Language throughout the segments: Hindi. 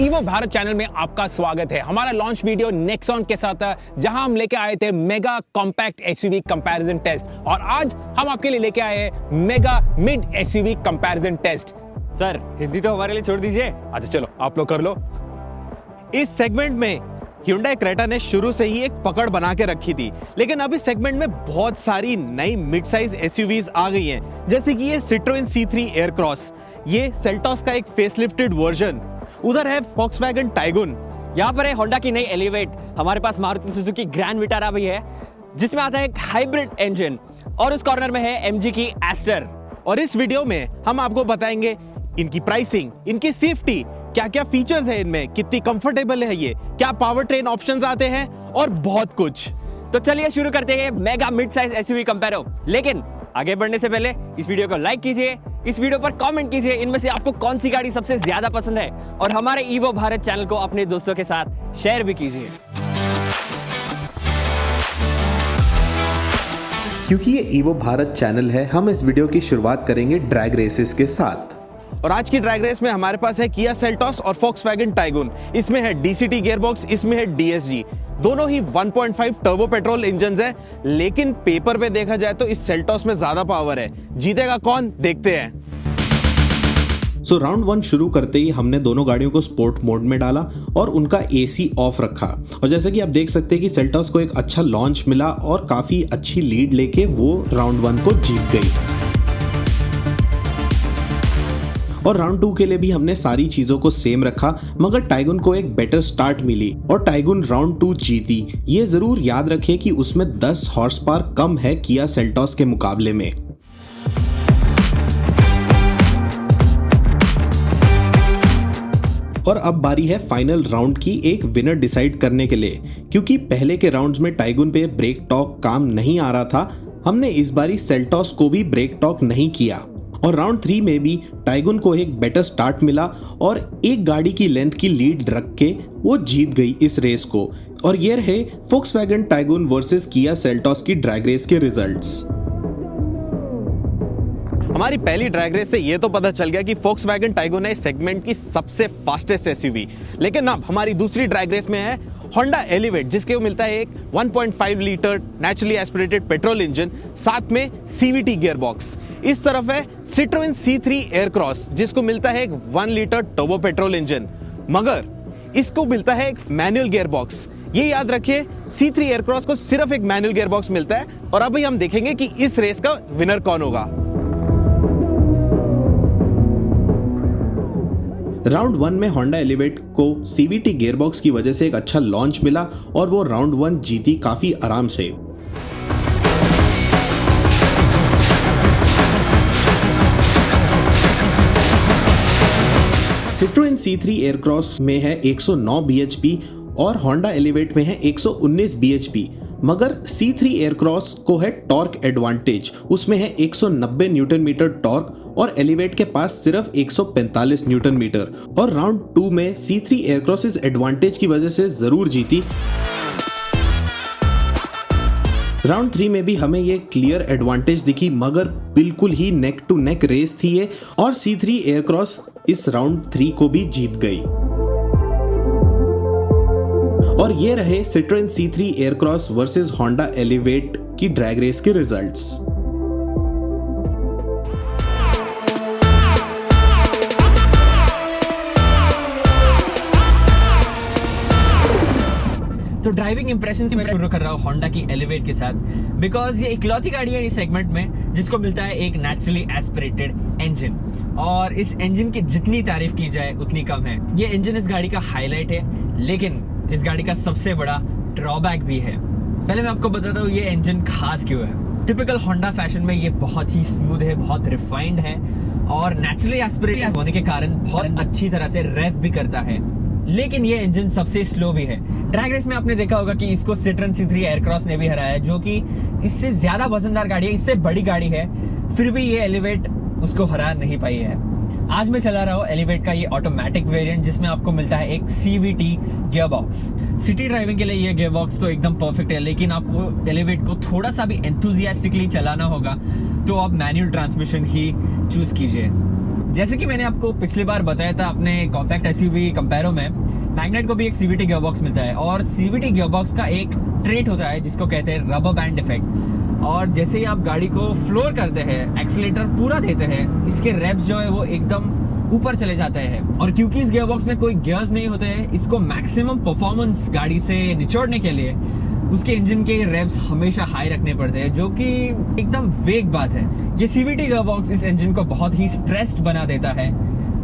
ईवो भारत चैनल में आपका स्वागत है। हमारा लॉन्च वीडियो नेक्सॉन के साथ था, जहां हम लेके आए थे mega compact SUV comparison test, और आज हम आपके लिए लेके आए हैं mega mid SUV comparison test. Sir Hindi तो हमारे लिए छोड़ दीजिए। अच्छा चलो आप लोग कर लो। इस सेगमेंट में Hyundai क्रेटा ने शुरू से ही एक पकड़ बना के रखी थी, लेकिन अब इस सेगमेंट में बहुत सारी नई मिड साइज एसयूवीज आ गई हैं, जैसे कि ये Citroen C3 एयरक्रॉस, ये सेल्टॉस का एक फेसलिफ्टेड वर्जन, उधर है Volkswagen टाइगुन, यहाँ पर है होंडा की नई एलिवेट, हमारे पास मारुति सुजुकी ग्रैंड विटारा भी है जिसमें आता है एक हाइब्रिड इंजन, और उस कॉर्नर में है MG की एस्टर। और इस वीडियो में हम आपको बताएंगे इनकी प्राइसिंग, इनकी सेफ्टी, क्या क्या फीचर्स है इनमें, कितनी कंफर्टेबल है ये, क्या पावर ट्रेन ऑप्शंस आते हैं और बहुत कुछ। तो चलिए शुरू करते हैं मेगा मिड साइज एसयूवी कंपैरो। लेकिन आगे बढ़ने से पहले इस वीडियो को लाइक कीजिए, इस वीडियो पर कमेंट कीजिए इनमें से आपको कौन सी गाड़ी सबसे ज्यादा पसंद है, और हमारे ईवो भारत चैनल को अपने दोस्तों के साथ शेयर भी कीजिए। क्योंकि ये ईवो भारत चैनल है, हम इस वीडियो की शुरुआत करेंगे ड्रैग रेसेस के साथ। और आज की ड्रैग रेस में हमारे पास है किया सेल्टॉस और Volkswagen टाइगुन। इसमें है DCT गियरबॉक्स, इसमें है DSG, दोनों ही 1.5 टर्बो पेट्रोल इंजन है, लेकिन पेपर पे देखा जाए तो इस सेल्टॉस में ज्यादा पावर है। जीतेगा कौन, देखते हैं। सो राउंड 1 शुरू करते ही हमने दोनों गाड़ियों को स्पोर्ट मोड में डाला और उनका AC ऑफ रखा, और जैसे कि आप देख सकते हैं कि सेल्टॉस को एक अच्छा लॉन्च मिला और काफी अच्छी लीड लेके वो राउंड 1 को जीत गई। और राउंड 2 के लिए भी हमने सारी चीजों को सेम रखा, मगर टाइगुन को एक बेटर स्टार्ट मिली और टाइगुन राउंड 2 जीती। ये जरूर याद रखें कि उसमें 10 हॉर्स पावर कम है किया सेल्टॉस के मुकाबले में। और अब बारी है फाइनल राउंड की एक विनर डिसाइड करने के लिए। क्योंकि पहले के राउंड्स में टाइगुन पे ब्रेक टॉर्क काम नहीं आ रहा था, हमने इस बारी सेल्टॉस को भी ब्रेक टॉर्क नहीं किया, और राउंड 3 में भी टाइगुन को एक बेटर स्टार्ट मिला और एक गाड़ी की लेंथ की लीड रख के वो जीत गई इस रेस को। और ये रहे Volkswagen Tiguan versus Kia Seltos की ड्रैग रेस के रिजल्ट्स। हमारी पहली ड्रैग रेस से ये तो पता चल गया कि Volkswagen टाइगुन है इस सेगमेंट की सबसे फास्टेस्ट एसयूवी, लेकिन अब हमारी दूसरी ड्रैग रेस में है होंडा एलिवेट, जिसके को मिलता है एक 1.5 litre naturally aspirated petrol engine, साथ में CVT गियरबॉक्स। इस तरफ है Citroen C3 एयरक्रॉस, जिसको मिलता है एक 1 लीटर टर्बो पेट्रोल इंजन, मगर इसको मिलता है एक मैनुअल गियरबॉक्स। ये याद रखिए, C3 एयरक्रॉस को सिर्फ एक मैनुअल गियरबॉक्स मिलता है। और अभी हम देखेंगे कि इस रेस का विनर कौन होगा। राउंड 1 में होंडा एलिवेट को CVT गियरबॉक्स की वजह से एक अच्छा लॉन्च मिला और वो राउंड 1 जीती काफी आराम से। Citroen C3 एयरक्रॉस में है 109 bhp और होंडा एलिवेट में है 119 bhp, मगर C3 एयरक्रॉस को है टॉर्क एडवांटेज, उसमें है 190 न्यूटन मीटर टॉर्क और एलिवेट के पास सिर्फ 145 न्यूटन मीटर। और राउंड 2 में C3 एयरक्रॉस इस एडवांटेज की वजह से जरूर जीती। राउंड 3 में भी हमें ये क्लियर एडवांटेज दिखी, मगर बिल्कुल ही नेक टू नेक रेस थी ये, और C3 एयरक्रॉस इस राउंड 3 को भी जीत गई। और ये रहे Citroen C3 Aircross versus Honda elevate की ड्रैग रेस के रिजल्ट्स। तो ड्राइविंग इंप्रेशन मैं शुरू कर रहा हूँ होंडा की एलिवेट के साथ, बिकॉज ये इकलौती गाड़ी है इस सेगमेंट में जिसको मिलता है एक नेचुरली एस्पिरेटेड इंजन, और इस इंजन की जितनी तारीफ की जाए उतनी कम है। ये इंजन इस गाड़ी का हाईलाइट है, लेकिन इस गाड़ी का सबसे बड़ा ड्रॉबैक भी है। पहले मैं आपको बताता हूँ ये इंजन खास क्यों है। टिपिकल होंडा फैशन में ये बहुत ही स्मूथ है, बहुत रिफाइंड है, और नेचुरली एस्पिरेटेड होने के कारण बहुत अच्छी तरह से रेव भी करता है, लेकिन ये इंजन सबसे स्लो भी है। ड्रैग रेस में आपने देखा होगा कि इसको Citroen C3 एयरक्रॉस ने भी हराया, जो कि इससे ज्यादा वजनदार गाड़ी है, इससे बड़ी गाड़ी है, फिर भी ये एलिवेट उसको हरा नहीं पाई है। आज मैं चला रहा हूँ एलिवेट का ये ऑटोमेटिक वेरिएंट, जिसमें आपको मिलता है एक CVT गियरबॉक्स। सिटी ड्राइविंग के लिए ये गियरबॉक्स तो एकदम परफेक्ट है, लेकिन आपको एलिवेट को थोड़ा सा भी एंथुसियास्टिकली चलाना होगा तो आप मैनुअल ट्रांसमिशन ही चूज कीजिए। जैसे कि मैंने आपको पिछली बार बताया था अपने कॉम्पैक्ट एसयूवी कंपैरो में, मैग्नेट को भी एक सीवीटी गियरबॉक्स मिलता है और सीवीटी गियरबॉक्स का एक ट्रेट होता है जिसको कहते हैं रबर बैंड इफेक्ट। और जैसे ही आप गाड़ी को फ्लोर करते हैं, एक्सीलेटर पूरा देते हैं, इसके रेव्स जो है वो एकदम ऊपर चले जाते हैं। और क्योंकि इस गियरबॉक्स में कोई गियर्स नहीं होते हैं, इसको मैक्सिमम परफॉर्मेंस गाड़ी से निचोड़ने के लिए उसके इंजन के रेव्स हमेशा हाई रखने पड़ते हैं, जो कि एकदम वेग बात है। ये सीवीटी गियरबॉक्स इस इंजन को बहुत ही स्ट्रेस्ड बना देता है।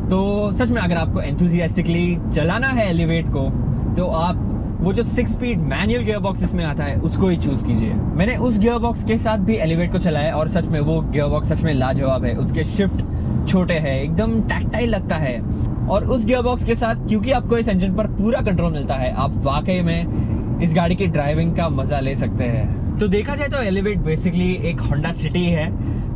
तो सच में अगर आपको एंथुसियास्टिकली चलाना है एलिवेट को, तो आप वो जो 6 स्पीड मैनुअल गियरबॉक्स इसमें आता है उसको ही चूज कीजिए। मैंने उस गियरबॉक्स के साथ भी एलिवेट को चलाया और सच में वो गियरबॉक्स सच में लाजवाब है। उसके शिफ्ट छोटे हैं, एकदम टैक्टाइल लगता है। और उस गियरबॉक्स के साथ क्योंकि आपको इस इंजन पर पूरा कंट्रोल मिलता है, आप वाकई में इस गाड़ी की ड्राइविंग का मजा ले सकते हैं। तो देखा जाए तो एलिवेट बेसिकली एक होंडा सिटी है,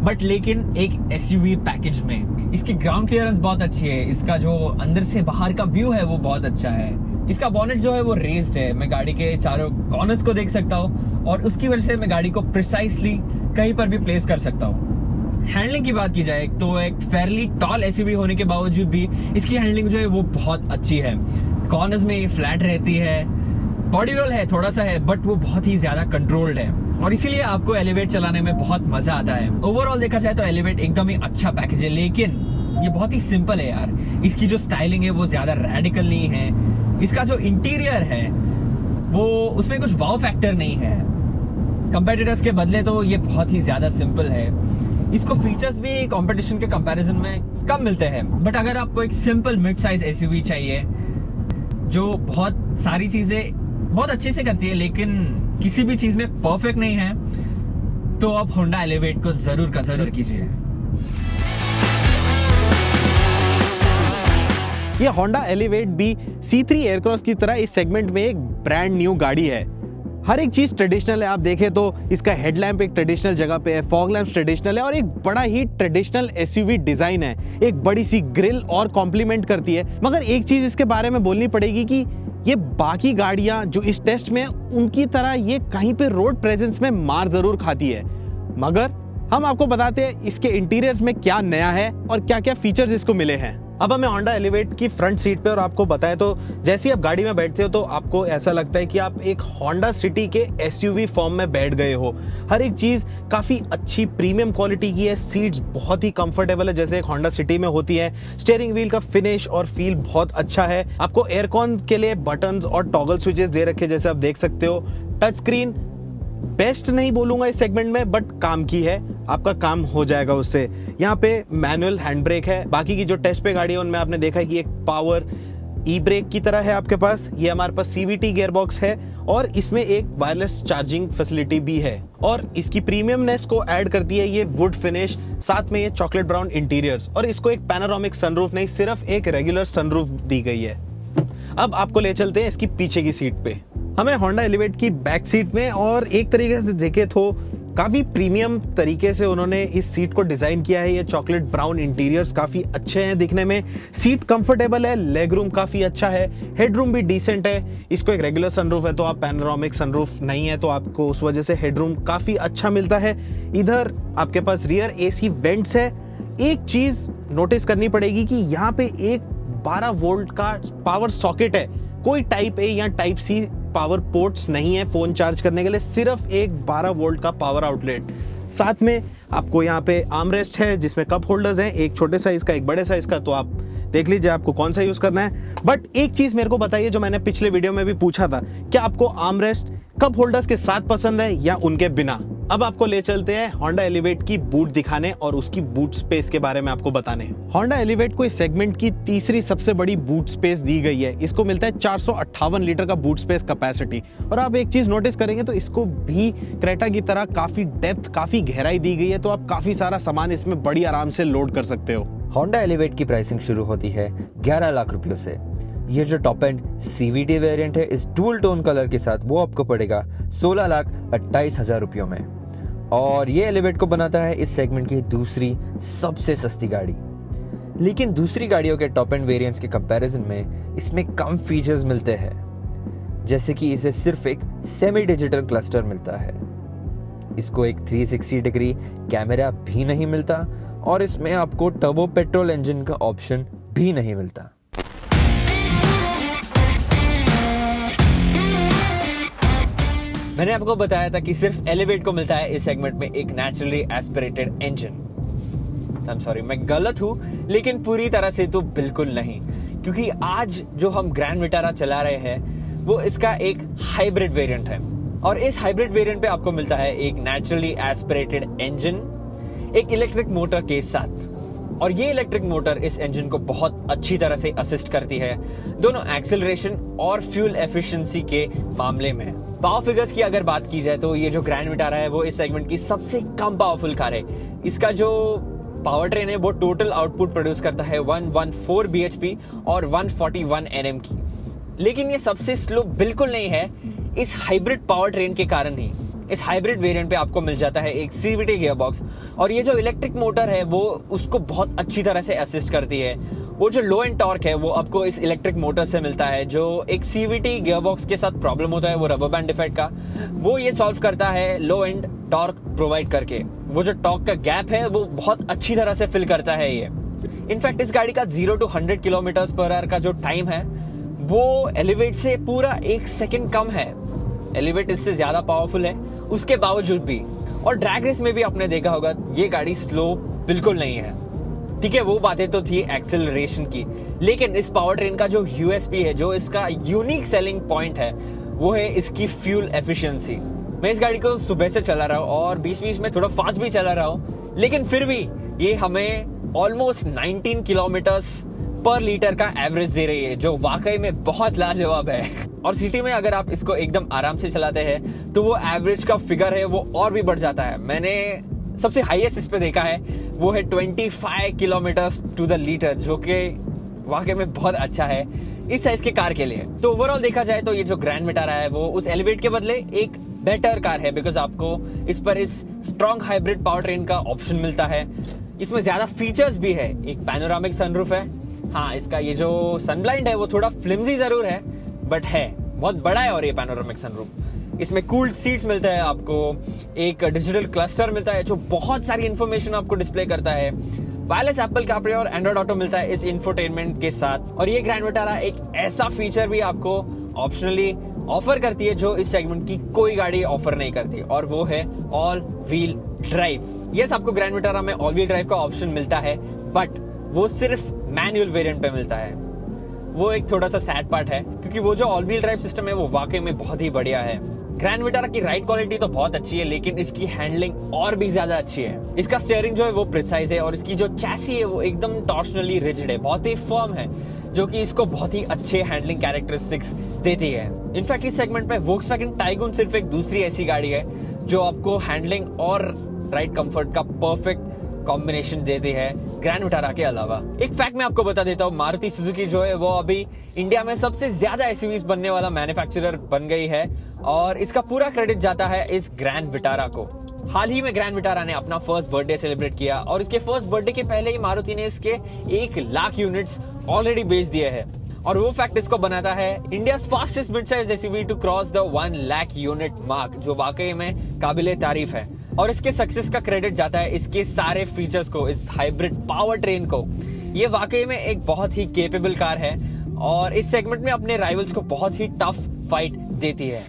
बट लेकिन एक एसयूवी पैकेज में। इसकी ग्राउंड क्लियरेंस बहुत अच्छी है, इसका जो अंदर से बाहर का व्यू है वो बहुत अच्छा है। इसका बॉनेट जो है वो रेज्ड है, मैं गाड़ी के चारों कॉर्नर्स को देख सकता हूँ और उसकी वजह से मैं गाड़ी को प्रिसाइसली कहीं पर भी प्लेस कर सकता हूँ। हैंडलिंग की बात की जाए तो एक फेयरली टॉल एसयूवी होने के बावजूद भी इसकी हैंडलिंग जो है वो बहुत अच्छी है। कॉर्नर्स में फ्लैट रहती है, बॉडी रोल है थोड़ा सा है, बट वो बहुत ही ज्यादा कंट्रोल्ड है और इसीलिए आपको एलिवेट चलाने में बहुत मजा आता है। ओवरऑल देखा जाए तो एलिवेट एकदम ही अच्छा पैकेज है, लेकिन ये बहुत ही सिंपल है यार। इसकी जो स्टाइलिंग है वो ज्यादा रेडिकल नहीं है। इसका जो इंटीरियर है वो उसमें कुछ वाव फैक्टर नहीं है। कंपेटिटर्स के बदले तो ये बहुत ही ज्यादा सिंपल है। इसको फीचर्स भी कंपटीशन के कंपैरिजन में कम मिलते हैं, बट अगर आपको एक सिंपल मिड साइज एसयूवी चाहिए जो बहुत सारी चीजें बहुत अच्छे से करती है लेकिन किसी भी चीज में परफेक्ट नहीं है, तो आप होंडा एलिवेट को जरूर कंसीडर कीजिए। ये होंडा एलिवेट भी C3 एयरक्रॉस की तरह इस सेगमेंट में एक ब्रांड न्यू गाड़ी है। हर एक चीज ट्रेडिशनल है। आप देखें तो इसका हेडलैम्प एक ट्रेडिशनल जगह पे है, फॉग लैम्प ट्रेडिशनल है और एक बड़ा ही ट्रेडिशनल एसयूवी डिजाइन है। एक बड़ी सी ग्रिल और कॉम्प्लीमेंट करती है। मगर एक चीज इसके बारे में बोलनी पड़ेगी कि ये बाकी गाड़ियां जो इस टेस्ट में उनकी तरह ये कहीं पे रोड प्रेजेंस में मार जरूर खाती है, मगर हम आपको बताते हैं इसके इंटीरियर्स में क्या नया है और क्या क्या फीचर्स इसको मिले हैं। अब हमें होंडा एलिवेट की फ्रंट सीट पे और आपको बताएं तो जैसे ही आप गाड़ी में बैठते हो तो आपको ऐसा लगता है कि आप एक होंडा सिटी के एसयूवी फॉर्म में बैठ गए हो। हर एक चीज काफी अच्छी प्रीमियम क्वालिटी की है। सीट्स बहुत ही कंफर्टेबल है जैसे एक होंडा सिटी में होती है। स्टीयरिंग व्हील का फिनिश और फील बहुत अच्छा है। आपको एयरकॉन के लिए बटन्स और टॉगल स्विचेस दे रखे जैसे आप देख सकते हो। टच स्क्रीन बेस्ट नहीं बोलूंगा इस सेगमेंट में, बट काम की है, आपका काम हो जाएगा उससे। यहाँ पे मैनुअल हैंड ब्रेक है। बाकी की जो टेस्ट पे गाड़ी है उनमें आपने देखा है कि एक पावर ई ब्रेक की तरह है आपके पास। ये हमारे पास सीवीटी गियरबॉक्स है और इसमें एक वायरलेस चार्जिंग फैसिलिटी भी है और इसकी प्रीमियमनेस को ऐड करती है ये वुड फिनिश, साथ में ये चॉकलेट ब्राउन इंटीरियर्स और इसको एक पैनोरामिक सनरूफ नहीं, सिर्फ एक रेगुलर सनरूफ दी गई है। अब आपको ले चलते हैं इसकी पीछे की सीट पे। हमें होंडा एलिवेट की बैक सीट में और एक तरीके से देखे तो काफी प्रीमियम तरीके से उन्होंने इस सीट को डिजाइन किया है। ये चॉकलेट ब्राउन इंटीरियर्स काफी अच्छे हैं दिखने में। सीट कंफर्टेबल है, लेग रूम काफी अच्छा है, हेड रूम भी डिसेंट है। इसको एक रेगुलर सनरूफ है तो आप पैनोरामिक सनरूफ नहीं है तो आपको उस वजह से हेड रूम काफी अच्छा मिलता है। इधर आपके पास रियर एसी वेंट्स है। एक चीज नोटिस करनी पड़ेगी कि यहाँ पे एक 12 वोल्ट का पावर सॉकेट है। कोई टाइप ए या टाइप सी पावर पोर्ट्स नहीं है फोन चार्ज करने के लिए, सिर्फ एक 12 वोल्ट का पावर आउटलेट। साथ में आपको यहाँ पे आर्मरेस्ट है जिसमें कप होल्डर्स हैं, एक छोटे साइज का एक बड़े साइज का, तो आप देख लीजिए आपको कौन सा यूज करना है। बट एक चीज मेरे को बताइए जो मैंने पिछले वीडियो में भी पूछा था, क्या आपको आर्मरेस्ट कप होल्डर्स के साथ पसंद है या उनके बिना? अब आपको ले चलते हैं होंडा एलिवेट की बूट दिखाने और उसकी बूट स्पेस के बारे में आपको बताने। होंडा एलिवेट को इस सेगमेंट की तीसरी सबसे बड़ी बूट स्पेस दी गई है। इसको मिलता है 458 लीटर का बूट स्पेस कैपेसिटी। और आप एक चीज नोटिस करेंगे तो इसको भी क्रेटा की तरह काफी डेप्थ, काफी गहराई दी गई है, तो आप काफी सारा सामान इसमें बड़ी आराम से लोड कर सकते हो। होंडा एलिवेट की प्राइसिंग शुरू होती है 11 लाख रुपयों से। ये जो टॉप एंड सीवीटी वेरिएंट है इस डुअल टोन कलर के साथ वो आपको पड़ेगा 16,28,000 रुपयों में। और ये एलिवेट को बनाता है इस सेगमेंट की दूसरी सबसे सस्ती गाड़ी। लेकिन दूसरी गाड़ियों के टॉप एंड वेरिएंट्स के कंपैरिजन में इसमें कम फीचर्स मिलते हैं, जैसे कि इसे सिर्फ एक सेमी डिजिटल क्लस्टर मिलता है। इसको एक 360 डिग्री कैमरा भी नहीं मिलता और इसमें आपको टर्बो पेट्रोल इंजन का ऑप्शन भी नहीं मिलता। मैंने आपको बताया था कि सिर्फ एलिवेट को मिलता है इस सेगमेंट में एक naturally aspirated engine. I am sorry, मैं गलत हूं, लेकिन पूरी तरह से तो बिल्कुल नहीं, क्योंकि आज जो हम ग्रैंड विटारा चला रहे हैं वो इसका एक हाइब्रिड वेरिएंट है और इस हाइब्रिड वेरिएंट पे आपको मिलता है एक नेचुरली एस्पिरेटेड इंजन एक इलेक्ट्रिक मोटर के साथ। और ये इलेक्ट्रिक मोटर इस इंजन को बहुत अच्छी तरह से असिस्ट करती है दोनों एक्सेलरेशन और फ्यूल एफिशिएंसी के मामले में। पावर फिगर्स की अगर बात की जाए तो ये जो ग्रैंड विटारा है वो इस सेगमेंट की सबसे कम पावरफुल कार है। इसका जो पावर ट्रेन है वो टोटल आउटपुट प्रोड्यूस करता है 114 bhp और 141 Nm की, लेकिन ये सबसे स्लो बिल्कुल नहीं है इस हाइब्रिड पावर ट्रेन के कारण ही। इस हाइब्रिड वेरिएंट पे आपको मिल जाता है एक CVT गियरबॉक्स और ये जो इलेक्ट्रिक मोटर है वो उसको बहुत अच्छी तरह से असिस्ट करती है। वो जो लो एंड टॉर्क है वो आपको इस इलेक्ट्रिक मोटर से मिलता है। जो एक CVT गियरबॉक्स के साथ प्रॉब्लम होता है वो रबर बैंड डिफेक्ट का, वो ये सॉल्व करता है लो एंड टॉर्क प्रोवाइड करके। वो जो टॉर्क का गैप है वो बहुत अच्छी तरह से फिल करता है ये। इनफैक्ट इस गाड़ी का 0 to 100 km/h का जो टाइम है वो एलिवेट से पूरा 1 सेकेंड कम है। एलिवेट इससे ज्यादा पावरफुल है उसके बावजूद भी। और ड्रैग रेस में भी आपने देखा होगा ये गाड़ी स्लो बिल्कुल नहीं है। ठीक है, वो बातें तो थी एक्सेलरेशन की, लेकिन इस पावर ट्रेन का जो यूएसपी है, जो इसका यूनिक सेलिंग पॉइंट है, वो है इसकी फ्यूल एफिशिएंसी। मैं इस गाड़ी को सुबह से चला रहा हूँ और बीच बीच में थोड़ा फास्ट भी चला रहा हूँ, लेकिन फिर भी ये हमें ऑलमोस्ट 19 km/लीटर का एवरेज दे रही है, जो वाकई में बहुत लाजवाब है। और सिटी में अगर आप इसको एकदम आराम से चलाते हैं तो वो एवरेज का फिगर है वो और भी बढ़ जाता है। मैंने सबसे हाईएस्ट इस पे देखा है वो है 25 km/लीटर, जो कि वाकई में बहुत अच्छा है इस साइज के कार के लिए। तो ओवरऑल देखा जाए तो ये जो ग्रैंड विटारा है वो उस एलिवेट के बदले एक बेटर कार है, बिकॉज आपको इस पर इस स्ट्रॉन्ग हाइब्रिड पावर ट्रेन का ऑप्शन मिलता है। इसमें ज्यादा फीचर्स भी है। एक पैनोरामिक सनरूफ है। हाँ, इसका ये जो सनब्लाइंड है वो थोड़ा फ्लिमजी जरूर है, बट है बहुत बड़ा है। और ये पैनोरामिक सनरूफ, इसमें कूल्ड सीट्स मिलता है आपको, एक डिजिटल क्लस्टर मिलता है जो बहुत सारी इंफॉर्मेशन आपको डिस्प्ले करता है, वायरलेस एप्पल कारप्ले और एंड्रॉइड ऑटो मिलता है इस इंफोटेनमेंट के साथ। और ये ग्रैंड विटारा एक ऐसा फीचर भी आपको ऑप्शनली ऑफर करती है जो इस सेगमेंट की कोई गाड़ी ऑफर नहीं करती, और वो है ऑल व्हील ड्राइव। यस, आपको ग्रैंड विटारा में ऑल व्हील ड्राइव का ऑप्शन मिलता है, बट वो सिर्फ मैनुअल वेरिएंट पे मिलता है। वो एक थोड़ा सा सैड पार्ट है, क्योंकि वो जो ऑल व्हील ड्राइव सिस्टम है वो वाकई में बहुत ही बढ़िया है। ग्रैंड विटारा की राइड क्वालिटी तो बहुत अच्छी है, लेकिन इसकी हैंडलिंग और भी ज्यादा अच्छी है। इसका स्टीयरिंग जो है वो प्रिसाइज है और इसकी जो चैसी है वो एकदम टॉर्शनली रिजिड है, बहुत ही फर्म है, जो कि इसको बहुत ही अच्छे हैंडलिंग कैरेक्टरिस्टिक्स देती है। इनफैक्ट इस सेगमेंट में वोक्सवैगन टाइगून सिर्फ एक दूसरी ऐसी गाड़ी है जो आपको हैंडलिंग और राइड कंफर्ट का परफेक्ट कॉम्बिनेशन देती है ग्रैंड विटारा के अलावा। एक फैक्ट मैं आपको बता देता हूँ, मारुति सुजुकी जो है वो अभी इंडिया में सबसे ज्यादा एसयूवीज बनने वाला मैन्युफैक्चरर बन गई है, और इसका पूरा क्रेडिट जाता है इस ग्रैंड विटारा को। हाल ही में ग्रैंड विटारा ने अपना फर्स्ट बर्थडे सेलिब्रेट किया, और इसके फर्स्ट बर्थडे के पहले ही मारुति ने इसके 1 लाख यूनिट्स ऑलरेडी बेच दिए हैं। और वो फैक्ट इसको बनाता है India fastest mid size SUV to cross the 1 lakh unit mark, जो वाकई में काबिले तारीफ है। और इसके सक्सेस का क्रेडिट जाता है इसके सारे फीचर्स को, इस हाइब्रिड पावर ट्रेन को। ये वाकई में एक बहुत ही केपेबल कार है और इस सेगमेंट में अपने राइवल्स को बहुत ही टफ फाइट देती है।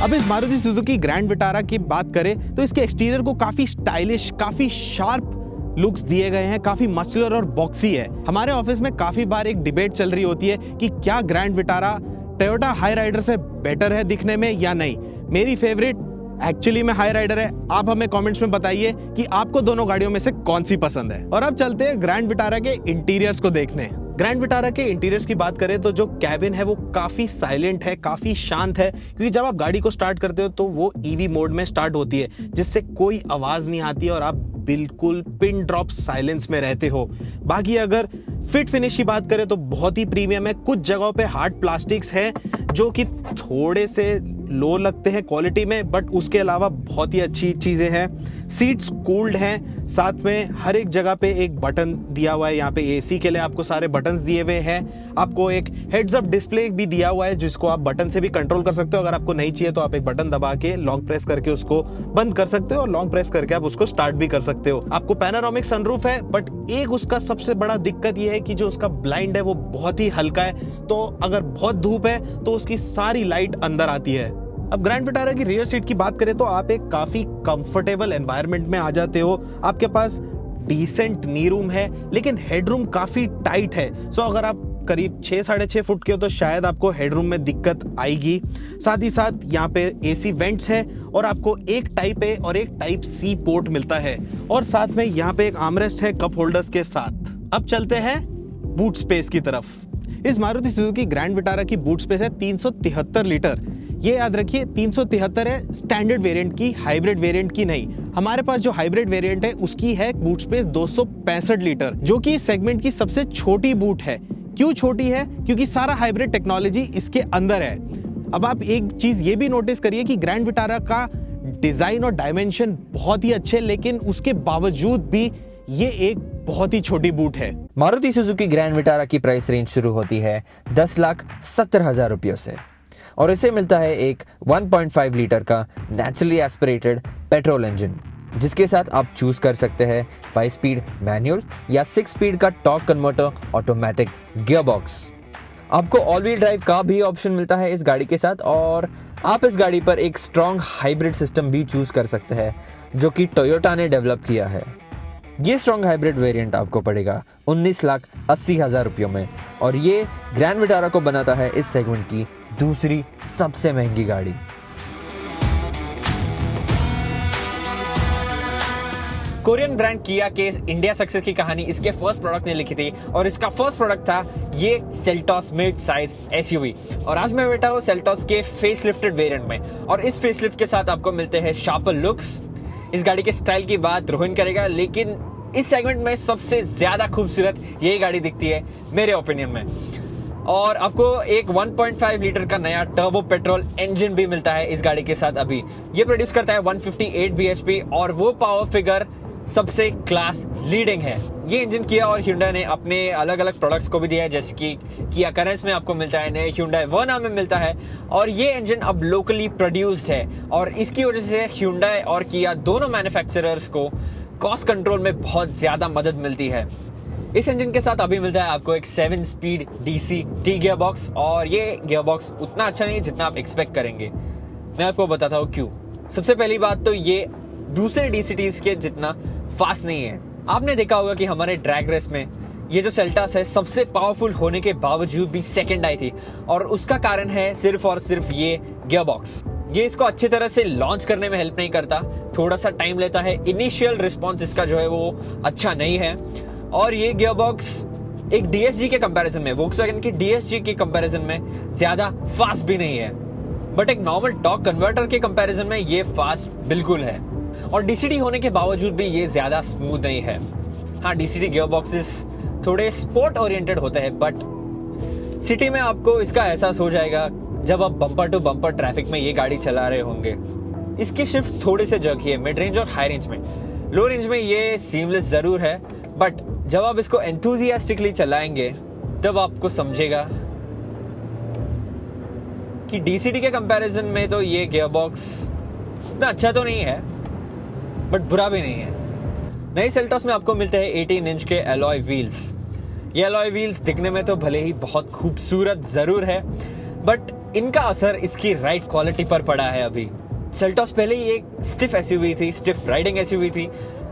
अब इस मारुति सुजुकी ग्रैंड विटारा की बात करें तो इसके एक्सटीरियर को काफी स्टाइलिश, काफी शार्प लुक्स दिए गए हैं, काफी मस्कुलर और बॉक्सी है। हमारे ऑफिस में काफी बार एक डिबेट चल रही होती है कि क्या grand Vitara Toyota Hyryder से बेटर है दिखने में या नहीं। मेरी फेवरेट एक्चुअली में हाई राइडर है। आप हमें कमेंट्स में बताइए कि आपको दोनों गाड़ियों में से कौन सी पसंद है। और अब चलते हैं ग्रैंड विटारा के इंटीरियर्स को देखने। ग्रैंड विटारा के इंटीरियर्स की बात करें तो जो कैबिन है वो काफी साइलेंट है, काफी शांत है, क्योंकि जब आप गाड़ी को स्टार्ट करते हो तो वो ईवी मोड में स्टार्ट होती है, जिससे कोई आवाज नहीं आती और आप बिल्कुल पिन ड्रॉप साइलेंस में रहते हो। बाकी अगर फिट फिनिश की बात करें तो बहुत ही प्रीमियम है। कुछ जगहों पे हार्ड प्लास्टिक्स है जो कि थोड़े से लो लगते हैं क्वालिटी में, बट उसके अलावा बहुत ही अच्छी चीजें हैं। सीट्स कूल्ड हैं, साथ में हर एक जगह पे एक बटन दिया हुआ है। यहाँ पे एसी के लिए आपको सारे बटन्स दिए हुए हैं। आपको एक हेड्स अप डिस्प्ले भी दिया हुआ है जिसको आप बटन से भी कंट्रोल कर सकते हो। अगर आपको नहीं चाहिए तो आप एक बटन दबा के लॉन्ग प्रेस करके उसको बंद कर सकते हो और लॉन्ग प्रेस करके आप उसको स्टार्ट भी कर सकते हो। आपको पैनोरामिक सनरूफ है, बट एक उसका सबसे बड़ा दिक्कत ये है कि जो उसका ब्लाइंड है वो बहुत ही हल्का है, तो अगर बहुत धूप है तो उसकी सारी लाइट अंदर आती है। अब ग्रैंड विटारा की रियर सीट की बात करें तो आप एक काफी कंफर्टेबल एनवायरनमेंट में आ जाते हो। आपके पास डिसेंट नी रूम है, लेकिन हेडरूम काफी टाइट है। सो अगर आप करीब 6-6.5 फुट के हो तो शायद आपको हेडरूम में दिक्कत आएगी। साथ ही साथ यहाँ पे एसी वेंट्स है और आपको एक टाइप ए और एक टाइप सी पोर्ट मिलता है, और साथ में यहाँ पे एक आर्मरेस्ट है कप होल्डर्स के साथ। अब चलते हैं बूट स्पेस की तरफ। इस मारुति सुजुकी ग्रैंड विटारा की बूट स्पेस है 373 लीटर। ये याद रखिए 373 है स्टैंडर्ड वेरिएंट की, हाइब्रिड वेरिएंट की नहीं। हमारे पास जो हाइब्रिड वेरिएंट है उसकी है बूट स्पेस 265 लीटर, जो कि इस सेगमेंट की सबसे छोटी बूट है। क्यों छोटी है? क्योंकि सारा हाइब्रिड टेक्नोलॉजी इसके अंदर है। अब आप एक चीज ये भी नोटिस करिए कि ग्रैंड विटारा का डिजाइन और डायमेंशन बहुत ही अच्छे, लेकिन उसके बावजूद भी ये एक बहुत ही छोटी बूट है। मारुति सुजुकी ग्रैंड विटारा की प्राइस रेंज शुरू होती है 10,70,000 रुपयों से, और इसे मिलता है एक 1.5 लीटर का नेचुरली एस्पिरेटेड पेट्रोल इंजन, जिसके साथ आप चूज कर सकते हैं 5 स्पीड मैनुअल या 6 स्पीड का टॉर्क कन्वर्टर ऑटोमेटिक गियरबॉक्स। आपको ऑल व्हील ड्राइव का भी ऑप्शन मिलता है इस गाड़ी के साथ, और आप इस गाड़ी पर एक स्ट्रॉन्ग हाइब्रिड सिस्टम भी चूज कर सकते हैं जो कि टोयोटा ने डेवलप किया है। ये स्ट्रॉन्ग हाइब्रिड वेरिएंट आपको पड़ेगा 19,80,000 रुपयों में, और ये ग्रैंड विटारा को बनाता है इस सेगमेंट की दूसरी सबसे महंगी गाड़ी। कोरियन ब्रांड किया के इंडिया सक्सेस की कहानी इसके फर्स्ट प्रोडक्ट ने लिखी थी, और इसका फर्स्ट प्रोडक्ट था ये सेल्टॉस मिड साइज एसयूवी। और आज मैं बैठा हूँ सेल्टॉस के फेसलिफ्टेड वेरिएंट में, और इस फेसलिफ्ट के साथ आपको मिलते हैं शार्पर लुक्स। इस गाड़ी के स्टाइल की बात रोहन करेगा, लेकिन इस सेगमेंट में सबसे ज्यादा खूबसूरत यही गाड़ी दिखती है मेरे ओपिनियन में। और आपको एक 1.5 लीटर का नया टर्बो पेट्रोल इंजन भी मिलता है इस गाड़ी के साथ। अभी ये प्रोड्यूस करता है 158 bhp, और वो पावर फिगर सबसे क्लास लीडिंग है। ये इंजन किया और Hyundai ने अपने अलग अलग प्रोडक्ट्स को भी दिया है, जैसे कि किया करेंस में आपको मिलता है, नए Hyundai वर्ना में मिलता है, और ये इंजन अब लोकली प्रोड्यूस्ड है। और इसकी वजह से Hyundai और किया दोनों मैन्युफैक्चरर्स को कॉस्ट कंट्रोल में बहुत ज्यादा मदद मिलती है। इस इंजन के साथ अभी मिलता है आपको एक 7 speed DC T gear box, और ये गियर बॉक्स उतना अच्छा नहीं है जितना आप एक्सपेक्ट करेंगे। मैं आपको बताता हूँ क्यों। सबसे पहली बात तो ये दूसरे DCTs के जितना फास्ट नहीं है। आपने देखा होगा कि हमारे ड्रैग रेस में ये जो सेल्टॉस है सबसे पावरफुल होने के बावजूद भी सेकंड आई थी, और उसका कारण है सिर्फ और सिर्फ ये गियर बॉक्स। ये इसको अच्छी तरह से लॉन्च करने में हेल्प नहीं करता, थोड़ा सा टाइम लेता है। इनिशियल रिस्पॉन्स इसका जो है वो अच्छा नहीं है, और ये गियर बॉक्स एक DSG के कंपैरिजन में, वोक्सवैगन की DSG के कंपैरिजन में ज्यादा फास्ट भी नहीं है, बट एक नॉर्मल टॉर्क कन्वर्टर के कंपैरिजन में ये फास्ट बिल्कुल है। और DCT होने के बावजूद भी ये ज्यादा स्मूथ नहीं है। हाँ, DCT गियर बॉक्सेस थोड़े स्पोर्ट ओरिएंटेड होते हैं, बट सिटी में आपको इसका एहसास हो जाएगा जब आप बम्पर टू बम्पर ट्रैफिक में ये गाड़ी चला रहे होंगे। इसकी शिफ्ट थोड़ी से जर्की है मिड रेंज और हाई रेंज में। लो रेंज में ये सीमलेस जरूर है, बट जब आप इसको एंथुसियास्टिकली चलाएंगे तब आपको समझेगा कि DCT के कंपैरिजन में तो ये गियर बॉक्स इतना अच्छा तो नहीं है, बट बुरा भी नहीं है। नई सेल्टॉस में आपको मिलते हैं 18 इंच के एलॉय व्हील्स। ये एलॉय व्हील्स दिखने में तो भले ही बहुत खूबसूरत जरूर है, बट इनका असर इसकी राइड क्वालिटी पर पड़ा है। अभी सेल्टॉस पहले ही एक स्टिफ एसयूवी थी, स्टिफ राइडिंग एसयूवी थी,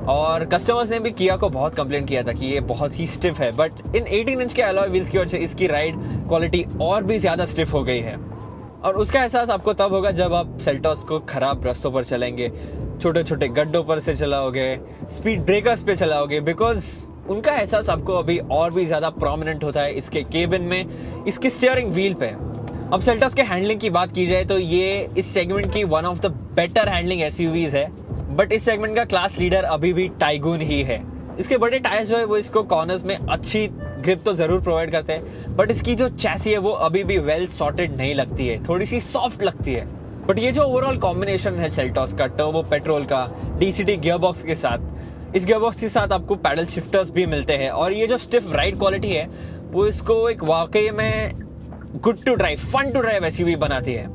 और कस्टमर्स ने भी किया को बहुत कंप्लेन किया था कि ये बहुत ही स्टिफ है, बट इन 18 इंच के एलॉय व्हील्स की वजह से इसकी राइड क्वालिटी और भी ज्यादा स्टिफ हो गई है। और उसका एहसास आपको तब होगा जब आप सेल्टॉस को खराब रास्तों पर चलाएंगे, छोटे छोटे गड्ढों पर से चलाओगे, स्पीड ब्रेकर्स पे चलाओगे, बिकॉज उनका एहसास आपको अभी और भी ज्यादा प्रोमिनेंट होता है इसके केबिन में, इसके स्टीयरिंग व्हील पे। अब सेल्टॉस के हैंडलिंग की बात की जाए तो ये इस सेगमेंट की one of the better handling SUVs है, बट इस सेगमेंट का क्लास लीडर अभी भी टाइगून ही है। इसके बड़े टायर्स जो है वो इसको कॉर्नर्स में अच्छी ग्रिप तो जरूर प्रोवाइड करते हैं, बट इसकी जो चैसी है वो अभी भी वेल सॉर्टेड नहीं लगती है, थोड़ी सी सॉफ्ट लगती है। बट ये जो ओवरऑल कॉम्बिनेशन है सेल्टॉस का टर्बो पेट्रोल का डीसीटी गियरबॉक्स के साथ, इस गियरबॉक्स के साथ आपको पैडल शिफ्टर्स भी मिलते हैं और ये जो स्टिफ राइड क्वालिटी है वो इसको एक वाकई में good to drive, fun to drive SUV बनाती है।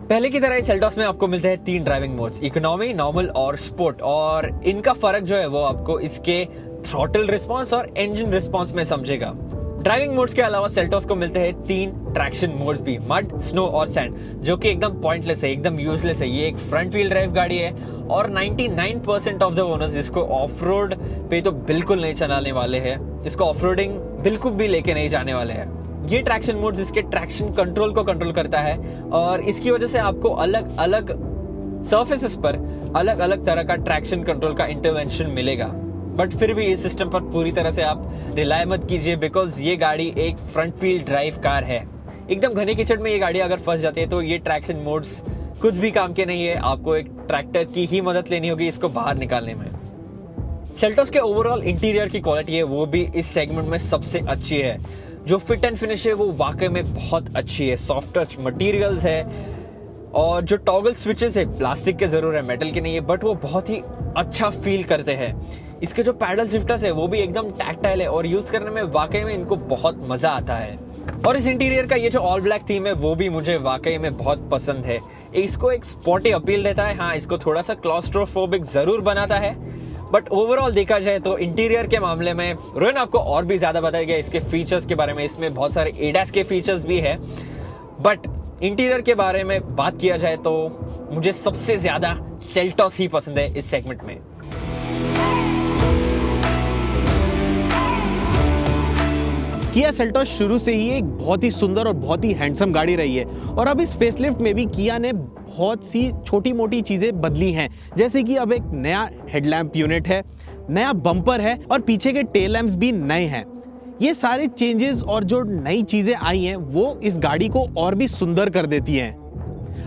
पहले की तरह इस सेल्टॉस में आपको मिलते हैं 3 ड्राइविंग मोड्स, इकोनॉमी, नॉर्मल और स्पोर्ट, और इनका फर्क जो है वो आपको इसके थ्रॉटल रिस्पांस और इंजन रिस्पांस में समझेगा। ड्राइविंग मोड्स के अलावा सेल्टॉस को मिलते हैं 3 ट्रैक्शन मोड्स भी, मड, स्नो और सैंड, जो कि एकदम पॉइंटलेस है, एकदम यूजलेस है। ये एक फ्रंट व्हील ड्राइव गाड़ी है और 99% ऑफ द ओनर्स इसको ऑफ रोड पे तो बिल्कुल नहीं चलाने वाले हैं, इसको ऑफ रोडिंग बिल्कुल भी लेके नहीं जाने वाले हैं। ये ट्रैक्शन मोड्स इसके ट्रैक्शन कंट्रोल को कंट्रोल करता है और इसकी वजह से आपको अलग अलग सर्फेसेस पर अलग अलग तरह का ट्रैक्शन कंट्रोल का इंटरवेंशन मिलेगा। बट फिर भी इस सिस्टम पर पूरी तरह से आप रिलाय मत कीजिए, बिकॉज ये गाड़ी एक फ्रंट व्हील ड्राइव कार है। एकदम घने कीचड़ में ये गाड़ी अगर फंस जाती है तो ये ट्रैक्शन मोड्स कुछ भी काम के नहीं है, आपको एक ट्रैक्टर की ही मदद लेनी होगी इसको बाहर निकालने में। सेल्टॉस के ओवरऑल इंटीरियर की क्वालिटी है वो भी इस सेगमेंट में सबसे अच्छी है। जो फिट एंड फिनिश है वो वाकई में बहुत अच्छी है, सॉफ्ट टच मटेरियल्स है और जो टॉगल स्विचेस है प्लास्टिक के जरूर है, मेटल के नहीं है, बट वो बहुत ही अच्छा फील करते हैं। इसके जो पैडल शिफ्टर्स है वो भी एकदम टैक्टाइल है और यूज करने में वाकई में इनको बहुत मजा आता है। और इस इंटीरियर का ये जो ऑल ब्लैक थीम है वो भी मुझे वाकई में बहुत पसंद है। इसको एक स्पॉटी अपील देता है, हाँ इसको थोड़ा सा क्लॉस्ट्रोफोबिक जरूर बनाता है, बट ओवरऑल देखा जाए तो इंटीरियर के मामले में रोहन आपको और भी ज्यादा बताएगा इसके फीचर्स के बारे में। इसमें बहुत सारे एडास के फीचर्स भी है, बट इंटीरियर के बारे में बात किया जाए तो मुझे सबसे ज्यादा सेल्टॉस ही पसंद है इस सेगमेंट में। किया सेल्टॉस शुरू से ही एक बहुत ही सुंदर और बहुत ही हैंडसम गाड़ी रही है और अब इस फेसलिफ्ट में भी किया ने बहुत सी छोटी मोटी चीजें बदली हैं, जैसे कि अब एक नया हेडलैम्प यूनिट है, नया बम्पर है और पीछे के टेल लैंप्स भी नए हैं। ये सारे चेंजेस और जो नई चीजें आई हैं वो इस गाड़ी को और भी सुंदर कर देती हैं।